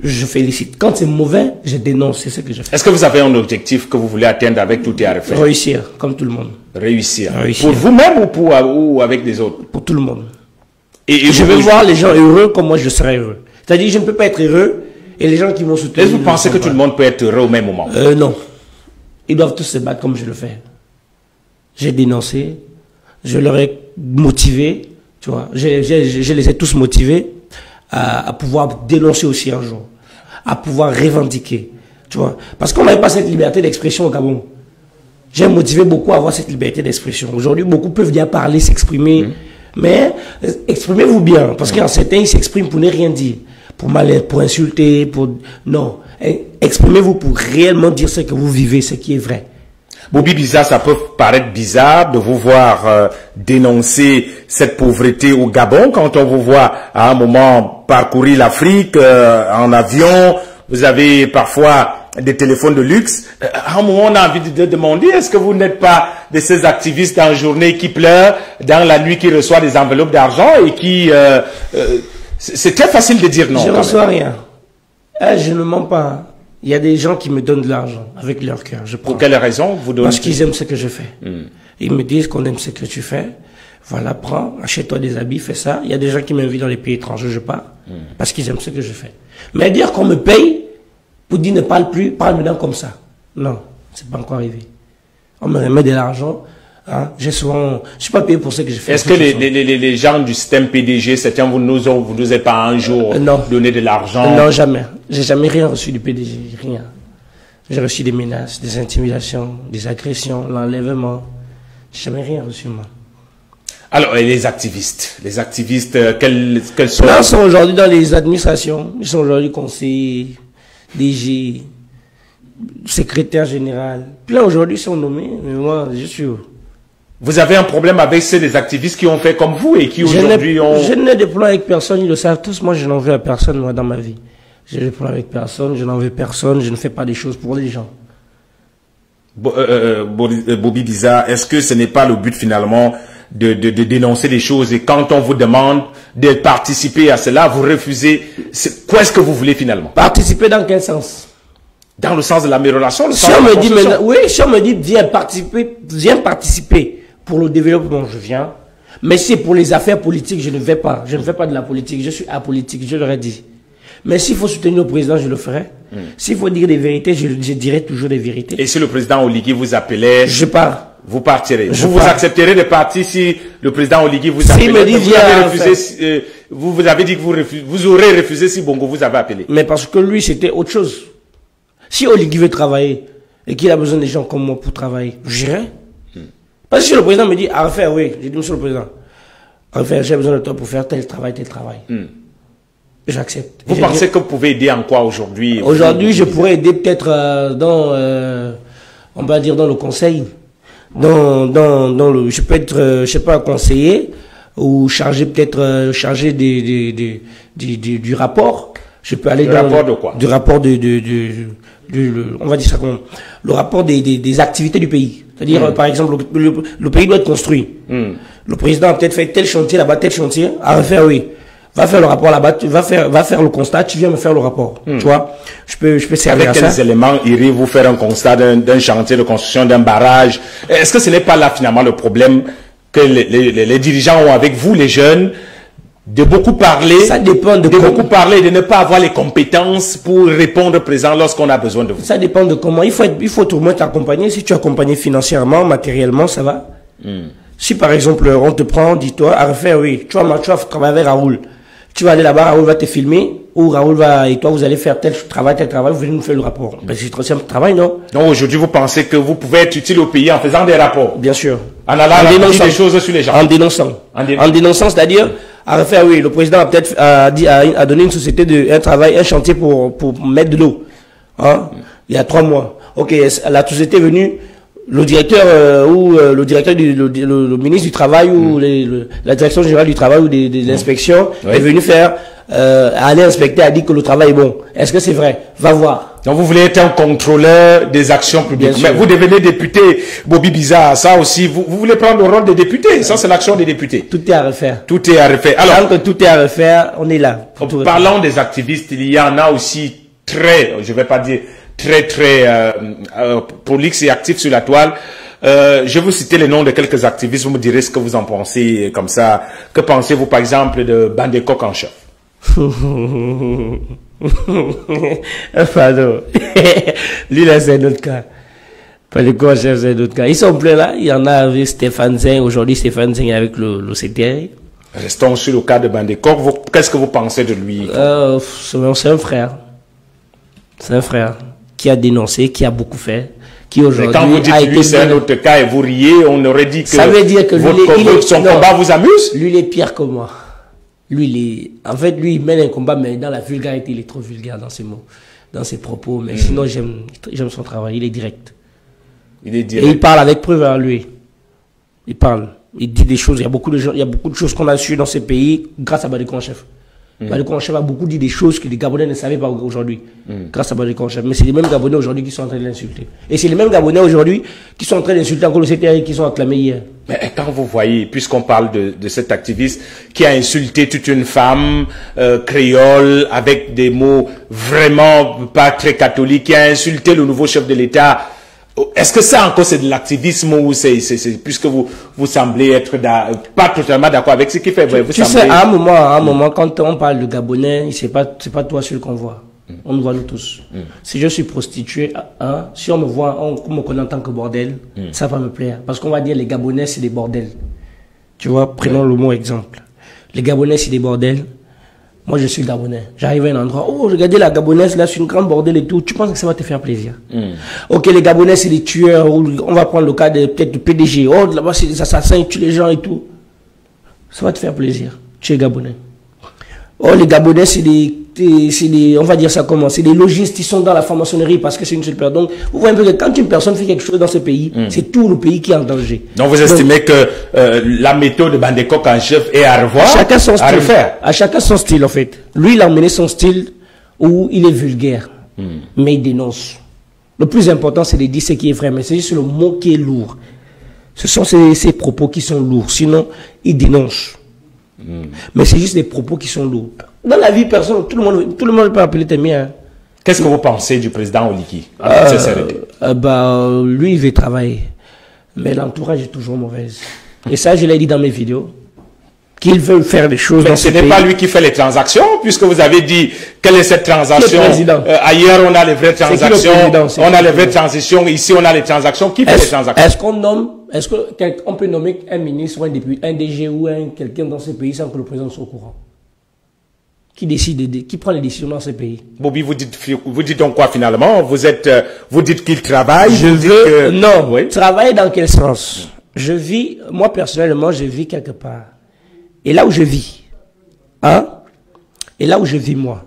je félicite. Quand c'est mauvais, je dénonce, c'est ce que je fais. Est-ce que vous avez un objectif que vous voulez atteindre avec Tout est à refaire? Réussir, comme tout le monde. Réussir. Réussir. Pour vous-même ou avec les autres? Pour tout le monde. Et je veux voir les gens heureux comme moi je serai heureux. C'est-à-dire, je ne peux pas être heureux et les gens qui vont soutenir. Est-ce que vous pensez que tout le monde peut être heureux au même moment? Non. Ils doivent tous se battre comme je le fais. J'ai dénoncé, je leur ai motivé, tu vois. Je les ai tous motivés à pouvoir dénoncer aussi un jour, à pouvoir revendiquer, tu vois. Parce qu'on n'avait pas cette liberté d'expression au Gabon. J'ai motivé beaucoup à avoir cette liberté d'expression. Aujourd'hui, beaucoup peuvent bien parler, s'exprimer, mais exprimez-vous bien, parce qu'il y a certains, ils s'expriment pour ne rien dire, pour insulter, non. Exprimez-vous pour réellement dire ce que vous vivez, ce qui est vrai. Bobby Bisa, ça peut paraître bizarre de vous voir dénoncer cette pauvreté au Gabon quand on vous voit à un moment parcourir l'Afrique en avion. Vous avez parfois des téléphones de luxe. À un moment, on a envie de demander, est-ce que vous n'êtes pas de ces activistes en journée qui pleurent, dans la nuit qui reçoivent des enveloppes d'argent et qui... c'est très facile de dire non. Je ne reçois rien. Je ne mens pas. Il y a des gens qui me donnent de l'argent avec leur cœur. Pour quelle raison vous donnez? Parce qu'ils aiment ce que je fais. Ils me disent qu'on aime ce que tu fais. Voilà, prends, achète-toi des habits, fais ça. Il y a des gens qui m'invitent dans les pays étrangers, je pars. Parce qu'ils aiment ce que je fais. Mais dire qu'on me paye pour dire ne parle plus, parle maintenant comme ça. Non, c'est pas encore arrivé. On me remet de l'argent. Hein, je suis pas payé pour ce que je fais. Est-ce que les gens du système PDG, certains vous nous avez pas un jour donné de l'argent? Non, jamais. J'ai jamais rien reçu du PDG, rien. J'ai reçu des menaces, des intimidations, des agressions, l'enlèvement. J'ai jamais rien reçu, moi. Alors, et les activistes, quels sont? Là, ils sont aujourd'hui dans les administrations. Ils sont aujourd'hui conseillers, DG, secrétaire général. Puis là, aujourd'hui, ils sont nommés, mais moi, je suis... Vous avez un problème avec ceux des activistes qui ont fait comme vous et qui aujourd'hui ont... Je ne déploie avec personne, ils le savent tous. Moi, je n'en veux à personne, moi, dans ma vie. Je ne déploie avec personne, je n'en veux personne, je ne fais pas des choses pour les gens. Bobby Bisa, est-ce que ce n'est pas le but finalement de dénoncer des choses et quand on vous demande de participer à cela, vous refusez? Quoi est-ce que vous voulez finalement? Participer dans quel sens? Dans le sens de l'amélioration, si on me dit maintenant, oui, si on me dit viens participer pour le développement, je viens. Mais si c'est pour les affaires politiques, je ne vais pas. Je ne fais pas de la politique, je suis apolitique, je leur ai dit. Mais s'il faut soutenir le président, je le ferai. S'il faut dire des vérités, je dirai toujours des vérités. Et si le président Oligui vous appelait? Je pars. Vous partirez. Vous accepterez de partir si le président Oligui vous appelait? S'il me dit vous avez dit que vous aurez refusé si Bongo vous avait appelé. Mais parce que lui, c'était autre chose. Si Oligui veut travailler et qu'il a besoin des gens comme moi pour travailler, j'irai. Parce que si le président me dit, à refaire, oui, j'ai dit, monsieur le président, à refaire, j'ai besoin de toi pour faire tel travail. J'accepte. Vous pensez que vous pouvez aider en quoi aujourd'hui? Aujourd'hui, je pourrais aider peut-être on va dire dans le conseil. Je peux être, je sais pas, conseiller ou chargé peut-être, chargé du rapport. Je peux aller dans rapport de quoi? Du rapport on va dire ça comment? Le rapport des activités du pays. C'est-à-dire, par exemple, le pays doit être construit. Le président a peut-être fait tel chantier là-bas, tel chantier. À refaire, oui. Va faire le rapport là-bas, va faire le constat, tu viens me faire le rapport. Tu vois? Je peux servir à ça. Avec quels éléments irez-vous faire un constat d'un chantier de construction, d'un barrage? Est-ce que ce n'est pas là finalement le problème que les dirigeants ont avec vous, les jeunes? De beaucoup parler, ça dépend de beaucoup parler, de ne pas avoir les compétences pour répondre présent lorsqu'on a besoin de vous. Ça dépend de comment. Il faut tout le monde t'accompagner. Si tu es accompagné financièrement, matériellement, ça va. Si par exemple, on te prend, dis-toi, à refaire, oui, tu vas travailler avec Raoul. Tu vas aller là-bas, Raoul va te filmer, ou Raoul et toi, vous allez faire tel travail, vous venez nous faire le rapport. Ben, c'est trop simple travail, non? Donc aujourd'hui, vous pensez que vous pouvez être utile au pays en faisant des rapports? Bien sûr. En allant dire des choses sur les gens. En dénonçant. En dénonçant, c'est-à-dire, à refaire, oui, le président a peut-être a donné une société un chantier pour mettre de l'eau. Hein? Il y a 3 mois. Ok, la société est venue, le directeur le directeur le ministre du travail ou la direction générale du travail ou de l'inspection est venu aller inspecter, a dit que le travail est bon. Est-ce que c'est vrai? Va voir. Donc vous voulez être un contrôleur des actions publiques. Mais vous devenez député, Bobby Bizarre, ça aussi, vous voulez prendre le rôle de député. Ça, c'est l'action des députés. Tout est à refaire. Tout est à refaire. Alors, tant que tout est à refaire, on est là. Parlons des activistes. Il y en a aussi très, je vais pas dire très prolixes et actifs sur la toile. Je vais vous citer les noms de quelques activistes. Vous me direz ce que vous en pensez comme ça. Que pensez-vous, par exemple, de Bandeko en chef? Pardon. Lui là c'est un autre cas. Bandeko en chef c'est un autre cas. Ils sont pleins là. Il y en a avec Stéphane Zeng. Aujourd'hui Stéphane Zeng avec le CTR. Restons sur le cas de Bandeko. Qu'est-ce que vous pensez de lui? C'est un frère. C'est un frère qui a dénoncé, qui a beaucoup fait. Qui aujourd'hui quand vous dites lui c'est un autre cas et vous riez, on aurait dit que ça veut dire que son combat vous amuse? Lui il est pire que moi. En fait, lui, il mène un combat, mais dans la vulgarité, il est trop vulgaire dans ses mots, dans ses propos. Mais sinon, j'aime son travail. Il est direct. Il est direct. Et il parle avec preuve à lui. Il parle. Il dit des choses. Il y a beaucoup de choses qu'on a su dans ces pays grâce à Bandeko en chef. Bandeko en chef a beaucoup dit des choses que les Gabonais ne savaient pas aujourd'hui. Grâce à Bandeko en chef. Mais c'est les mêmes Gabonais aujourd'hui qui sont en train de l'insulter. Et c'est les mêmes Gabonais aujourd'hui qui sont en train d'insulter encore le CTR qui sont acclamés hier. Mais quand vous voyez, puisqu'on parle de cet activiste qui a insulté toute une femme créole avec des mots vraiment pas très catholiques, qui a insulté le nouveau chef de l'État, est-ce que ça encore c'est de l'activisme ou c'est puisque vous semblez être pas totalement d'accord avec ce qu'il fait? Tu sais, à un moment, quand on parle de Gabonais, c'est pas toi seul qu'on voit. On nous voit nous tous. Si je suis prostitué, si on me voit, on me connaît en tant que bordel, ça va me plaire. Parce qu'on va dire les Gabonais, c'est des bordels. Tu vois, prenons le mot exemple. Les Gabonais, c'est des bordels. Moi, je suis Gabonais. J'arrive à un endroit, oh, regardez la Gabonaise, là, c'est une grande bordel et tout. Tu penses que ça va te faire plaisir? Ok, les Gabonais, c'est des tueurs. On va prendre le cas de peut-être du PDG. Oh, là-bas, c'est des assassins, ils tuent les gens et tout. Ça va te faire plaisir. Tu es Gabonais. Oh, les Gabonais, c'est des, on va dire ça comment? C'est des logistes qui sont dans la franc-maçonnerie parce que c'est une seule personne. Donc, vous voyez un peu que quand une personne fait quelque chose dans ce pays, c'est tout le pays qui est en danger. Donc, vous estimez que la méthode de Bandeko en chef est à revoir? Chacun son style. À refaire. À chacun son style, en fait. Lui, il a emmené son style où il est vulgaire, mais il dénonce. Le plus important, c'est de dire ce qui est vrai, mais c'est juste le mot qui est lourd. Ce sont ces propos qui sont lourds. Sinon, il dénonce. Mais c'est juste des propos qui sont lourds. Dans la vie, personne, tout le monde peut appeler tes miens. Qu'est-ce que vous pensez du président Oliki? Lui, il veut travailler. Mais l'entourage est toujours mauvaise. Et ça, je l'ai dit dans mes vidéos. Qu'il veut faire des choses dans ce pays. Ce n'est pas lui qui fait les transactions, puisque vous avez dit quelle est cette transaction. Ailleurs, on a les vraies transactions. On a les vraies transitions. Ici, on a les transactions. Qui fait les transactions? Est-ce qu'on peut nommer un ministre ou un député, un DG ou quelqu'un dans ce pays sans que le président soit au courant? Qui décide, qui prend les décisions dans ce pays? Bobby, vous dites donc quoi finalement? Vous dites qu'il travaille? Non. Oui. Travailler dans quel sens? Moi personnellement, je vis quelque part. Et là où je vis, et là où je vis moi,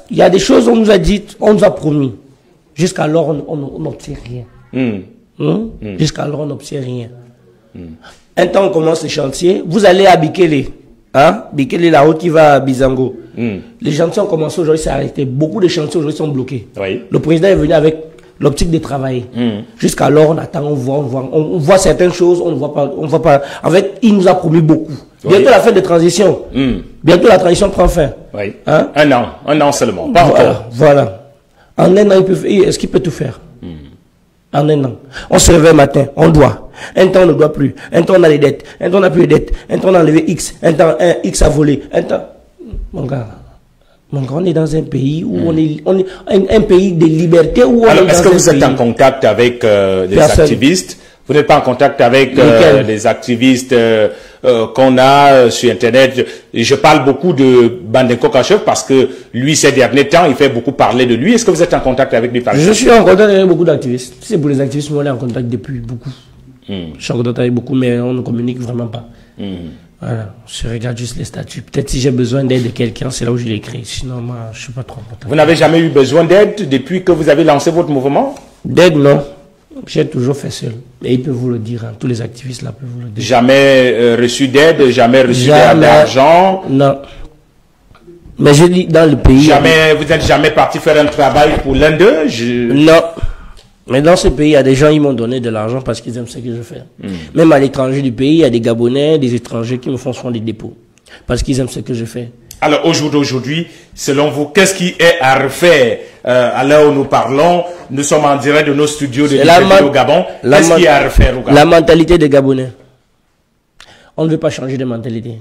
il y a des choses on nous a dites, on nous a promis. Jusqu'alors, on n'obtient rien. Jusqu'alors, on n'obtient rien. Un temps, on commence les chantiers. Vous allez à Bikele. Bikele, la route qui va à Bizango. Les chantiers ont commencé aujourd'hui, c'est arrêté. Beaucoup de chantiers aujourd'hui sont bloqués. Oui. Le président est venu avec l'optique de travailler. Jusqu'alors, on attend, on voit certaines choses, on ne voit pas. En fait, il nous a promis beaucoup. Bientôt la fin de transition. Bientôt la transition prend fin. Oui. Un an seulement. Pas encore. Voilà. En un an, est-ce qu'il peut tout faire? En un an. On se réveille le matin, on doit. Un temps, on ne doit plus. Un temps, on a les dettes. Un temps, on n'a plus les dettes. Un temps, on a enlevé X. Un temps, X a volé. Un temps. Mon gars, on est dans un pays où on est un pays de liberté. Alors, est-ce que vous êtes en contact avec des activistes? Vous n'êtes pas en contact avec les activistes qu'on a sur Internet? Je parle beaucoup de Bandeko en chef parce que lui, ces derniers temps, il fait beaucoup parler de lui. Est-ce que vous êtes en contact avec lui? Je suis en contact avec beaucoup d'activistes. C'est pour les activistes, on est en contact depuis beaucoup. Je suis en contact avec beaucoup, mais on ne communique vraiment pas. Voilà, je regarde juste les statuts. Peut-être si j'ai besoin d'aide de quelqu'un, c'est là où je l'écris. Sinon, moi, je ne suis pas trop content. Vous n'avez jamais eu besoin d'aide depuis que vous avez lancé votre mouvement? D'aide, non. J'ai toujours fait seul. Et ils peuvent vous le dire, tous les activistes là peuvent vous le dire. Jamais reçu d'aide, jamais reçu d'argent? Non. Mais je dis dans le pays... Jamais, vous n'êtes jamais parti faire un travail pour l'un d'eux? Non. Mais dans ce pays, il y a des gens qui m'ont donné de l'argent parce qu'ils aiment ce que je fais. Même à l'étranger du pays, il y a des Gabonais, des étrangers qui me font souvent des dépôts parce qu'ils aiment ce que je fais. Alors, au jour d'aujourd'hui, selon vous, qu'est-ce qui est à refaire à l'heure où nous parlons? Nous sommes en direct de nos studios de Liberté au Gabon. Qu'est-ce qui est à refaire au Gabon? La mentalité des Gabonais. On ne veut pas changer de mentalité.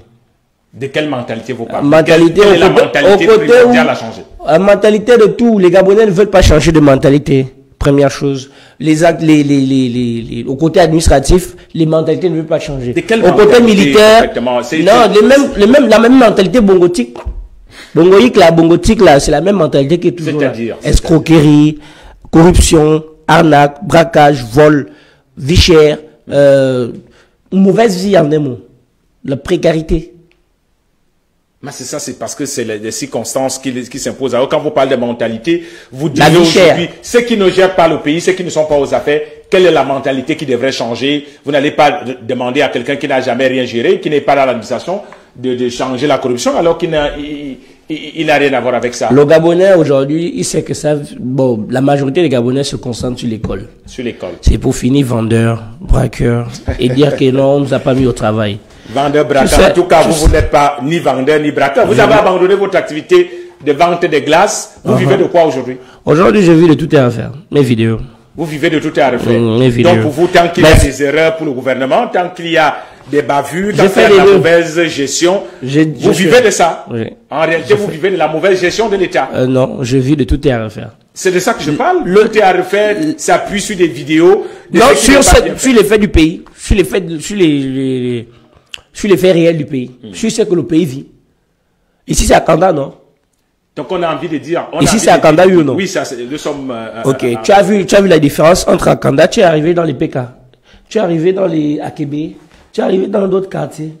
De quelle mentalité vous parlez? Mentalité quelle est la mentalité primordiale à changer? La mentalité de tout. Les Gabonais ne veulent pas changer de mentalité. Première chose. Au côté administratif, les mentalités ne veulent pas changer. Au côté militaire, non, la même mentalité bongotique. Bongotique là, c'est la même mentalité qui est toujours là. Escroquerie, corruption, arnaque, braquage, vol, vie chère, mauvaise vie en des mots. La précarité. Mais c'est ça, c'est parce que c'est les circonstances qui s'imposent. Alors, quand vous parlez de mentalité, vous dites aujourd'hui, ceux qui ne gèrent pas le pays, ceux qui ne sont pas aux affaires, quelle est la mentalité qui devrait changer? Vous n'allez pas demander à quelqu'un qui n'a jamais rien géré, qui n'est pas dans l'administration, de changer la corruption, alors qu'il n'a rien à voir avec ça. Le Gabonais, aujourd'hui, il sait que ça, bon, la majorité des Gabonais se concentrent sur l'école. Sur l'école. C'est pour finir vendeur, braqueur, et dire que non, on ne nous a pas mis au travail. Vendeur, braqueur. En tout cas, vous n'êtes pas ni vendeur ni braqueur. Vous avez abandonné votre activité de vente de glace. Vous vivez de quoi aujourd'hui? Aujourd'hui, je vis de tout et à faire. Mes vidéos. Vous vivez de tout et à refaire. Mes vidéos. Donc, pour vous, tant qu'il y a des erreurs pour le gouvernement, tant qu'il y a des bavures, tant qu'il y a de la mauvaise gestion, vous vivez de ça. Oui. En réalité, vous vivez de la mauvaise gestion de l'État. Non, je vis de tout et à refaire. C'est de ça que je parle. Tout est à refaire, s'appuie sur des vidéos. Non, sur les faits du pays. Sur les faits réels du pays. Sur ce que le pays vit. Ici, c'est à Kanda, non? Donc, on a envie de dire... Ici, c'est à Kanda, oui ou non? Oui, ça, nous sommes... ok, tu as vu la différence entre Akanda, tu es arrivé dans les PK, tu es arrivé dans les Akebe, tu es arrivé dans d'autres quartiers.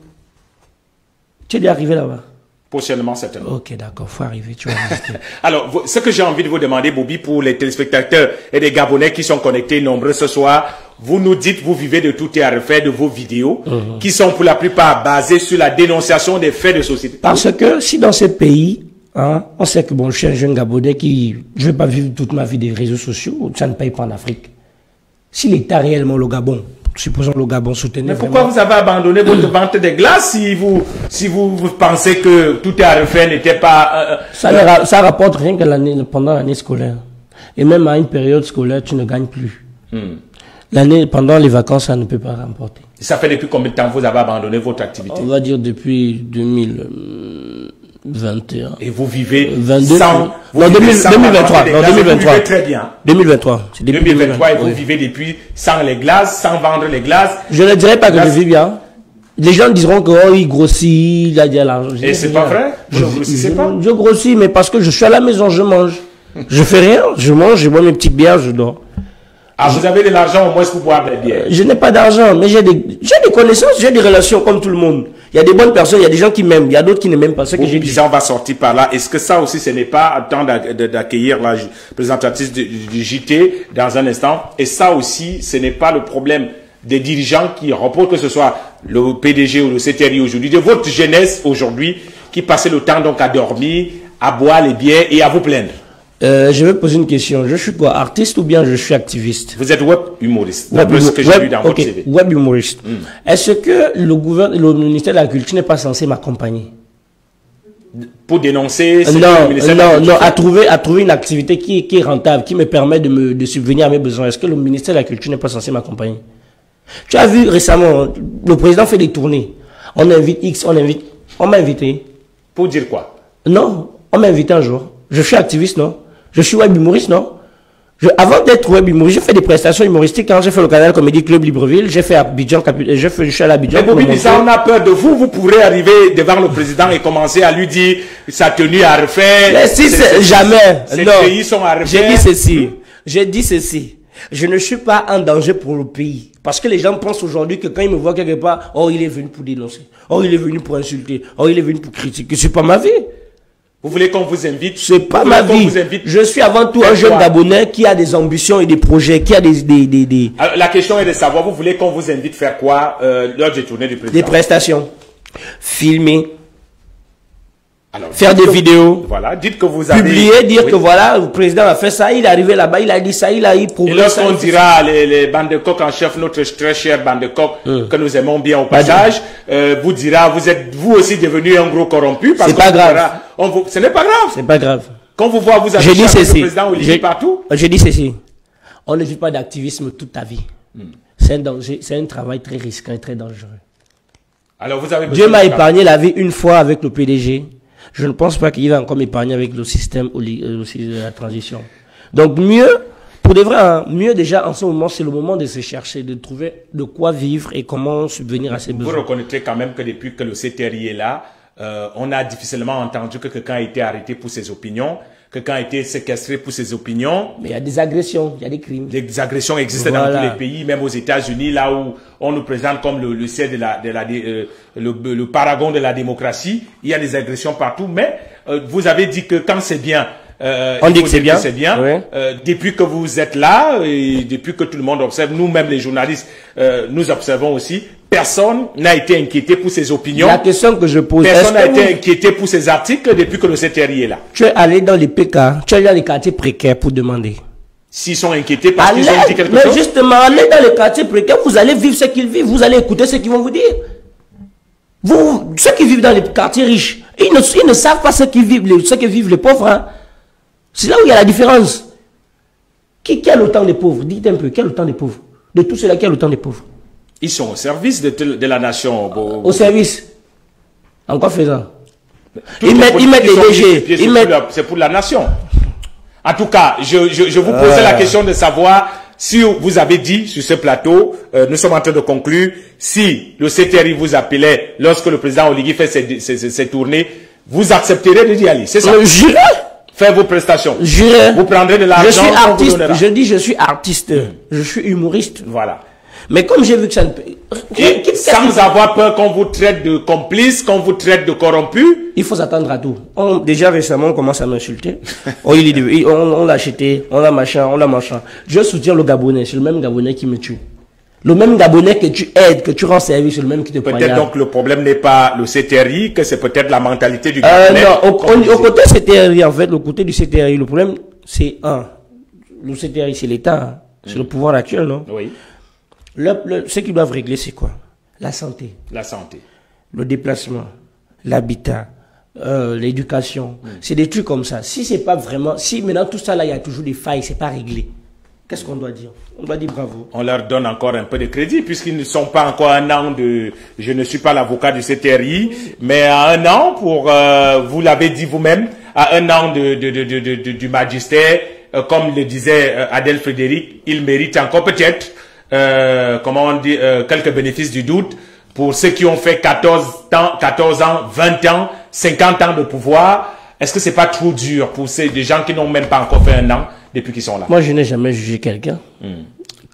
Tu es déjà arrivé là-bas? Prochainement, certainement. Ok, d'accord, faut arriver, tu vas visiter. Alors, ce que j'ai envie de vous demander, Bobby, pour les téléspectateurs et les Gabonais qui sont connectés nombreux ce soir, vous nous dites, vous vivez de tout et à refaire de vos vidéos, qui sont pour la plupart basées sur la dénonciation des faits de société. Parce que si dans ce pays, hein, on sait que bon, je suis un jeune Gabonais qui, je vais pas vivre toute ma vie des réseaux sociaux, ça ne paye pas en Afrique. Si l'État réellement le Gabon, supposons le Gabon soutenait. Mais pourquoi vous avez abandonné votre vente de glace si vous pensez que tout est à refaire n'était pas... Ça rapporte rien que pendant l'année scolaire. Et même à une période scolaire, tu ne gagnes plus. Pendant les vacances, ça ne peut pas rapporter. Ça fait depuis combien de temps vous avez abandonné votre activité? On va dire depuis 2021. Et vous vivez 22 sans... Non, 2023. Non, 2023. Vous vivez très bien. 2023. C'est 2023 et vous vivez depuis sans les glaces, sans vendre les glaces. Je ne dirais pas que je vis bien. Les gens diront que oh, il grossit, il a de l'argent. Et c'est pas vrai? Je grossissais pas? Je grossis, mais parce que je suis à la maison, je mange. Je fais rien, je mange, je bois mes petites bières, je dors. Ah, vous avez de l'argent au moins pour boire des bières? Je n'ai pas d'argent, mais j'ai des connaissances, j'ai des relations comme tout le monde. Il y a des bonnes personnes, il y a des gens qui m'aiment, il y a d'autres qui ne m'aiment pas. Ce que j'ai dit. On va sortir par là. Est-ce que ça aussi, ce n'est pas à temps d'accueillir la présentatrice du JT dans un instant? Et ça aussi, ce n'est pas le problème des dirigeants qui reportent, que ce soit le PDG ou le CTRI aujourd'hui, de votre jeunesse aujourd'hui, qui passait le temps donc à dormir, à boire les bières et à vous plaindre? Je vais poser une question. Je suis quoi, artiste ou bien je suis activiste? Vous êtes web humoriste, d'après ce que j'ai lu dans votre CV. Web humoriste. Est-ce que le ministère de la Culture n'est pas censé m'accompagner? Pour dénoncer à trouver une activité qui est rentable, qui me permet de subvenir à mes besoins. Est-ce que le ministère de la Culture n'est pas censé m'accompagner? Tu as vu récemment, le président fait des tournées. On invite X, on m'a invité. Pour dire quoi? Non, on m'a invité un jour. Je suis activiste, non? Je suis web humoriste, non? Avant d'être web humoriste, j'ai fait des prestations humoristiques quand j'ai fait le Canal Comedy Club Libreville, j'ai fait Abidjan, je suis allé à Abidjan. Mais Bobby, ça, on a peur de vous. Vous pourrez arriver devant le président et commencer à lui dire sa tenue à refaire. Mais si jamais. Ces pays sont à refaire. J'ai dit ceci. Je ne suis pas en danger pour le pays. Parce que les gens pensent aujourd'hui que quand ils me voient quelque part, oh, il est venu pour dénoncer. Oh, il est venu pour insulter. Oh, il est venu pour critiquer. C'est pas ma vie. Vous voulez qu'on vous invite? C'est pas ma vie. Je suis avant tout un jeune Gabonais qui a des ambitions et des projets, qui a des... Alors, la question est de savoir, vous voulez qu'on vous invite faire quoi lors des tournées du président? Des prestations. Filmer. Alors, faire des vidéos. Voilà, dites que vous avez... Publier, dire que voilà, le président a fait ça, il est arrivé là-bas, il a dit ça, il a prouvé ça. Et lorsqu'on dira les bandes de coq en chef, notre très cher bande de coq, que nous aimons bien au passage, vous dira, vous êtes vous aussi devenu un gros corrompu. C'est pas grave. Ce n'est pas grave. C'est pas grave. Quand vous voyez, vous avez le président Olivier partout. Je dis ceci. On ne vit pas d'activisme toute ta vie. C'est un danger, c'est un travail très risqué et très dangereux. Alors vous avez Dieu m'a épargné la vie une fois avec le PDG. Je ne pense pas qu'il va encore m'épargner avec le système aussi de la transition. Donc mieux, pour de vrai, hein, mieux déjà en ce moment, c'est le moment de se chercher, de trouver de quoi vivre et comment subvenir à ses besoins. Vous reconnaîtrez quand même que depuis que le CTRI est là, on a difficilement entendu que quelqu'un a été arrêté pour ses opinions, quelqu'un a été séquestré pour ses opinions. Mais il y a des agressions, il y a des crimes. Des agressions existent dans tous les pays, même aux États-Unis, là où on nous présente comme le ciel le paragon de la démocratie. Il y a des agressions partout, mais vous avez dit que quand c'est bien, on dit que c'est bien. Oui. Depuis que vous êtes là et depuis que tout le monde observe, nous-mêmes les journalistes, nous observons aussi. Personne n'a été inquiété pour ses opinions. La question que je pose, personne n'a été inquiété pour ses articles depuis que le CTRI est là. Tu es allé dans les PK, tu es allé dans les quartiers précaires pour demander. S'ils sont inquiétés parce qu'ils ont dit quelque chose. Mais justement, allez dans les quartiers précaires, vous allez vivre ce qu'ils vivent, vous allez écouter ce qu'ils vont vous dire. Vous, ceux qui vivent dans les quartiers riches, ils ne savent pas ce que vivent les pauvres. Hein. C'est là où il y a la différence. Qui a le temps des pauvres? Dites un peu, qui a le temps des pauvres? De tous ceux-là qui a le temps des pauvres? Ils sont au service de la nation. Au service. En quoi faisant? Ils mettent les DG. C'est pour la nation. En tout cas, je vous posais la question de savoir si vous avez dit sur ce plateau, nous sommes en train de conclure, si le CTRI vous appelait lorsque le président Oligui fait ses tournées, vous accepterez d'y aller. C'est ça? J'irai. Faire vos prestations. J'irai. Vous prendrez de l'argent. Je suis artiste. Je dis je suis artiste. Je suis humoriste. Voilà. Mais comme j'ai vu que ça ne peut... Sans avoir peur qu'on vous traite de complice, qu'on vous traite de corrompu. Il faut s'attendre à tout. Déjà récemment, on commence à m'insulter. On l'a acheté, on l'a machin, on l'a machin. Je soutiens le Gabonais, c'est le même Gabonais qui me tue. Le même Gabonais que tu aides, que tu rends service, c'est le même qui te poignarde. Peut-être donc le problème n'est pas le CTRI, que c'est peut-être la mentalité du Gabonais. Non, au côté CTRI, en fait, le côté du CTRI, le problème, c'est le CTRI, c'est l'État, c'est le pouvoir actuel, non? Oui. Ce qu'ils doivent régler, c'est quoi? La santé. La santé. Le déplacement, l'habitat, l'éducation. C'est des trucs comme ça. Si c'est pas vraiment, si maintenant tout ça là, il y a toujours des failles, c'est pas réglé. Qu'est-ce qu'on doit dire? On doit dire bravo. On leur donne encore un peu de crédit puisqu'ils ne sont pas encore un an de... Je ne suis pas l'avocat du CTRI, mais à un an, vous l'avez dit vous-même, à un an du magistère, comme le disait Adèle Frédéric, il mérite encore peut-être, comment on dit, quelques bénéfices du doute pour ceux qui ont fait 14 ans, 20 ans, 50 ans de pouvoir. Est-ce que c'est pas trop dur pour des gens qui n'ont même pas encore fait un an depuis qu'ils sont là? Moi, je n'ai jamais jugé quelqu'un.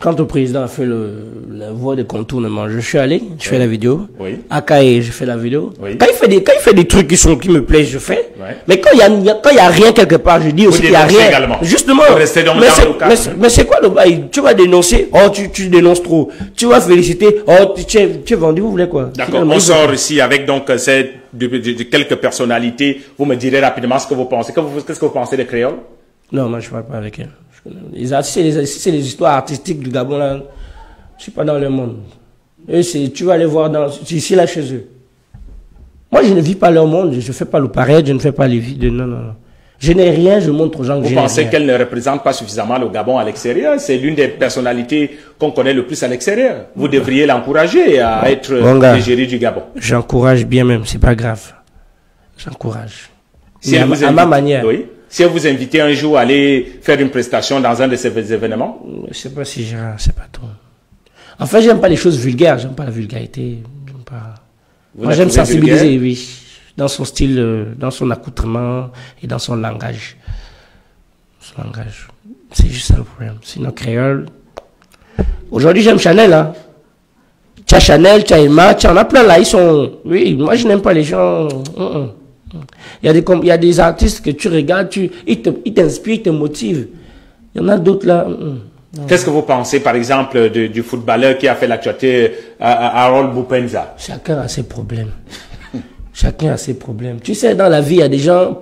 Quand le président a fait la voie de contournement, je suis allé, je fais la vidéo. Oui. À Kaye, je fais la vidéo. Oui. Quand il fait des trucs qui me plaisent, je fais. Ouais. Mais quand il y a rien quelque part, je dis aussi qu'il y a rien. Également. Justement. Mais c'est quoi le bail? Tu vas dénoncer. Oh, tu dénonces trop. Tu vas féliciter. Oh, tu es vendu, vous voulez quoi? D'accord. On sort ici avec donc de quelques personnalités. Vous me direz rapidement ce que vous pensez. Qu'est-ce que vous pensez des créoles? Non, moi je ne parle pas avec elles. Les artistes, c'est les histoires artistiques du Gabon là. Je suis pas dans le monde. Et tu vas aller voir ici là chez eux. Moi je ne vis pas leur monde, je ne fais pas le pareil, je ne fais pas les vies. Non. Je n'ai rien, je montre aux gens que j'ai rien. Vous pensez qu'elle ne représente pas suffisamment le Gabon à l'extérieur? C'est l'une des personnalités qu'on connaît le plus à l'extérieur. Vous devriez l'encourager à être l'égérie du Gabon. J'encourage bien même, c'est pas grave. J'encourage. Si à ma manière. Oui. Si vous invitez un jour à aller faire une prestation dans un de ces événements? Je ne sais pas si j'irai, c'est pas trop. En fait, j'aime pas les choses vulgaires, j'aime pas la vulgarité. Moi, j'aime sensibiliser, oui. Dans son style, dans son accoutrement et dans son langage. C'est juste ça le problème. Sinon, créole. Aujourd'hui, j'aime Chanel, hein. Tu as Chanel, tu as Emma, tu en as plein là, ils sont. Oui, moi, je n'aime pas les gens. Il y a des artistes que tu regardes, ils t'inspirent, ils te motivent. Il y en a d'autres là. Qu'est-ce que vous pensez, par exemple, du footballeur qui a fait l'actualité à Harold Boupenza? Chacun a ses problèmes. Chacun a ses problèmes. Tu sais, dans la vie, il y a des gens,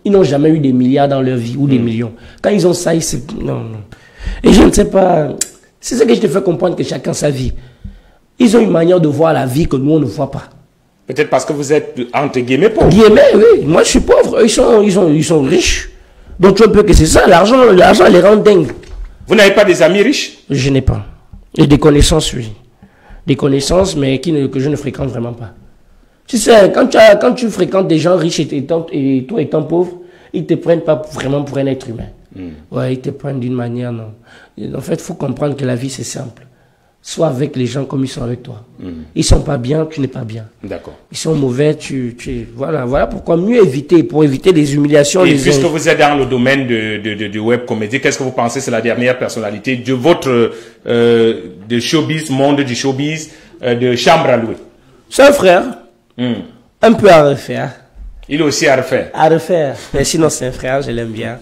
ils n'ont jamais eu des milliards dans leur vie ou des millions. Quand ils ont ça, ils se... Non. Et je ne sais pas... C'est ce que je te fais comprendre, que chacun sa vie. Ils ont une manière de voir la vie que nous, on ne voit pas. Peut-être parce que vous êtes, entre guillemets, pauvre. Guillemets, oui. Moi, je suis pauvre. Eux, ils sont riches. Donc, tu vois un peu que c'est ça. L'argent les rend dingues. Vous n'avez pas des amis riches? Je n'ai pas. Et des connaissances, oui. Des connaissances, mais que je ne fréquente vraiment pas. Tu sais, quand tu fréquentes des gens riches et toi étant pauvre, ils te prennent pas vraiment pour un être humain. Ouais, ils te prennent d'une manière, non. En fait, il faut comprendre que la vie, c'est simple. Sois avec les gens comme ils sont avec toi. Ils sont pas bien, tu n'es pas bien. D'accord. Ils sont mauvais, voilà pourquoi mieux éviter, pour éviter les humiliations. Et puisque vous êtes dans le domaine de web comédie, qu'est-ce que vous pensez, c'est la dernière personnalité de votre, de showbiz, monde du showbiz, de Chambre à louer? C'est un frère. Un peu à refaire. Il est aussi à refaire. À refaire. Mais sinon, c'est un frère, je l'aime bien.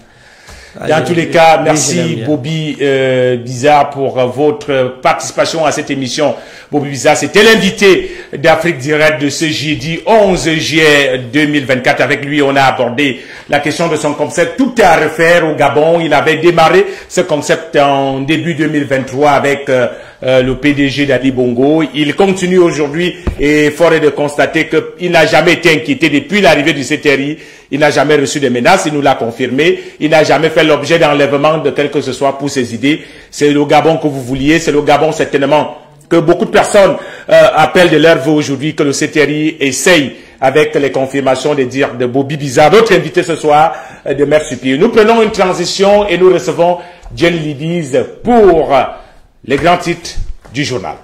Dans tous les cas, merci Bobby Bizarre pour votre participation à cette émission. Bobby Bizarre, c'était l'invité d'Afrique Direct de ce jeudi 11 juillet 2024. Avec lui, on a abordé la question de son concept. Tout est à refaire au Gabon. Il avait démarré ce concept en début 2023 avec le PDG d'Ali Bongo. Il continue aujourd'hui et fort est de constater qu'il n'a jamais été inquiété depuis l'arrivée du CTRI. Il n'a jamais reçu de menaces, il nous l'a confirmé. Il n'a jamais fait l'objet d'enlèvement de quel que ce soit pour ses idées. C'est le Gabon que vous vouliez, c'est le Gabon certainement que beaucoup de personnes appellent de leur vœu aujourd'hui, que le CTRI essaye avec les confirmations des dires de Bobby Bizarre. Notre invité ce soir de Mère Supplier. Nous prenons une transition et nous recevons Jenny Lidiz pour les grands titres du journal.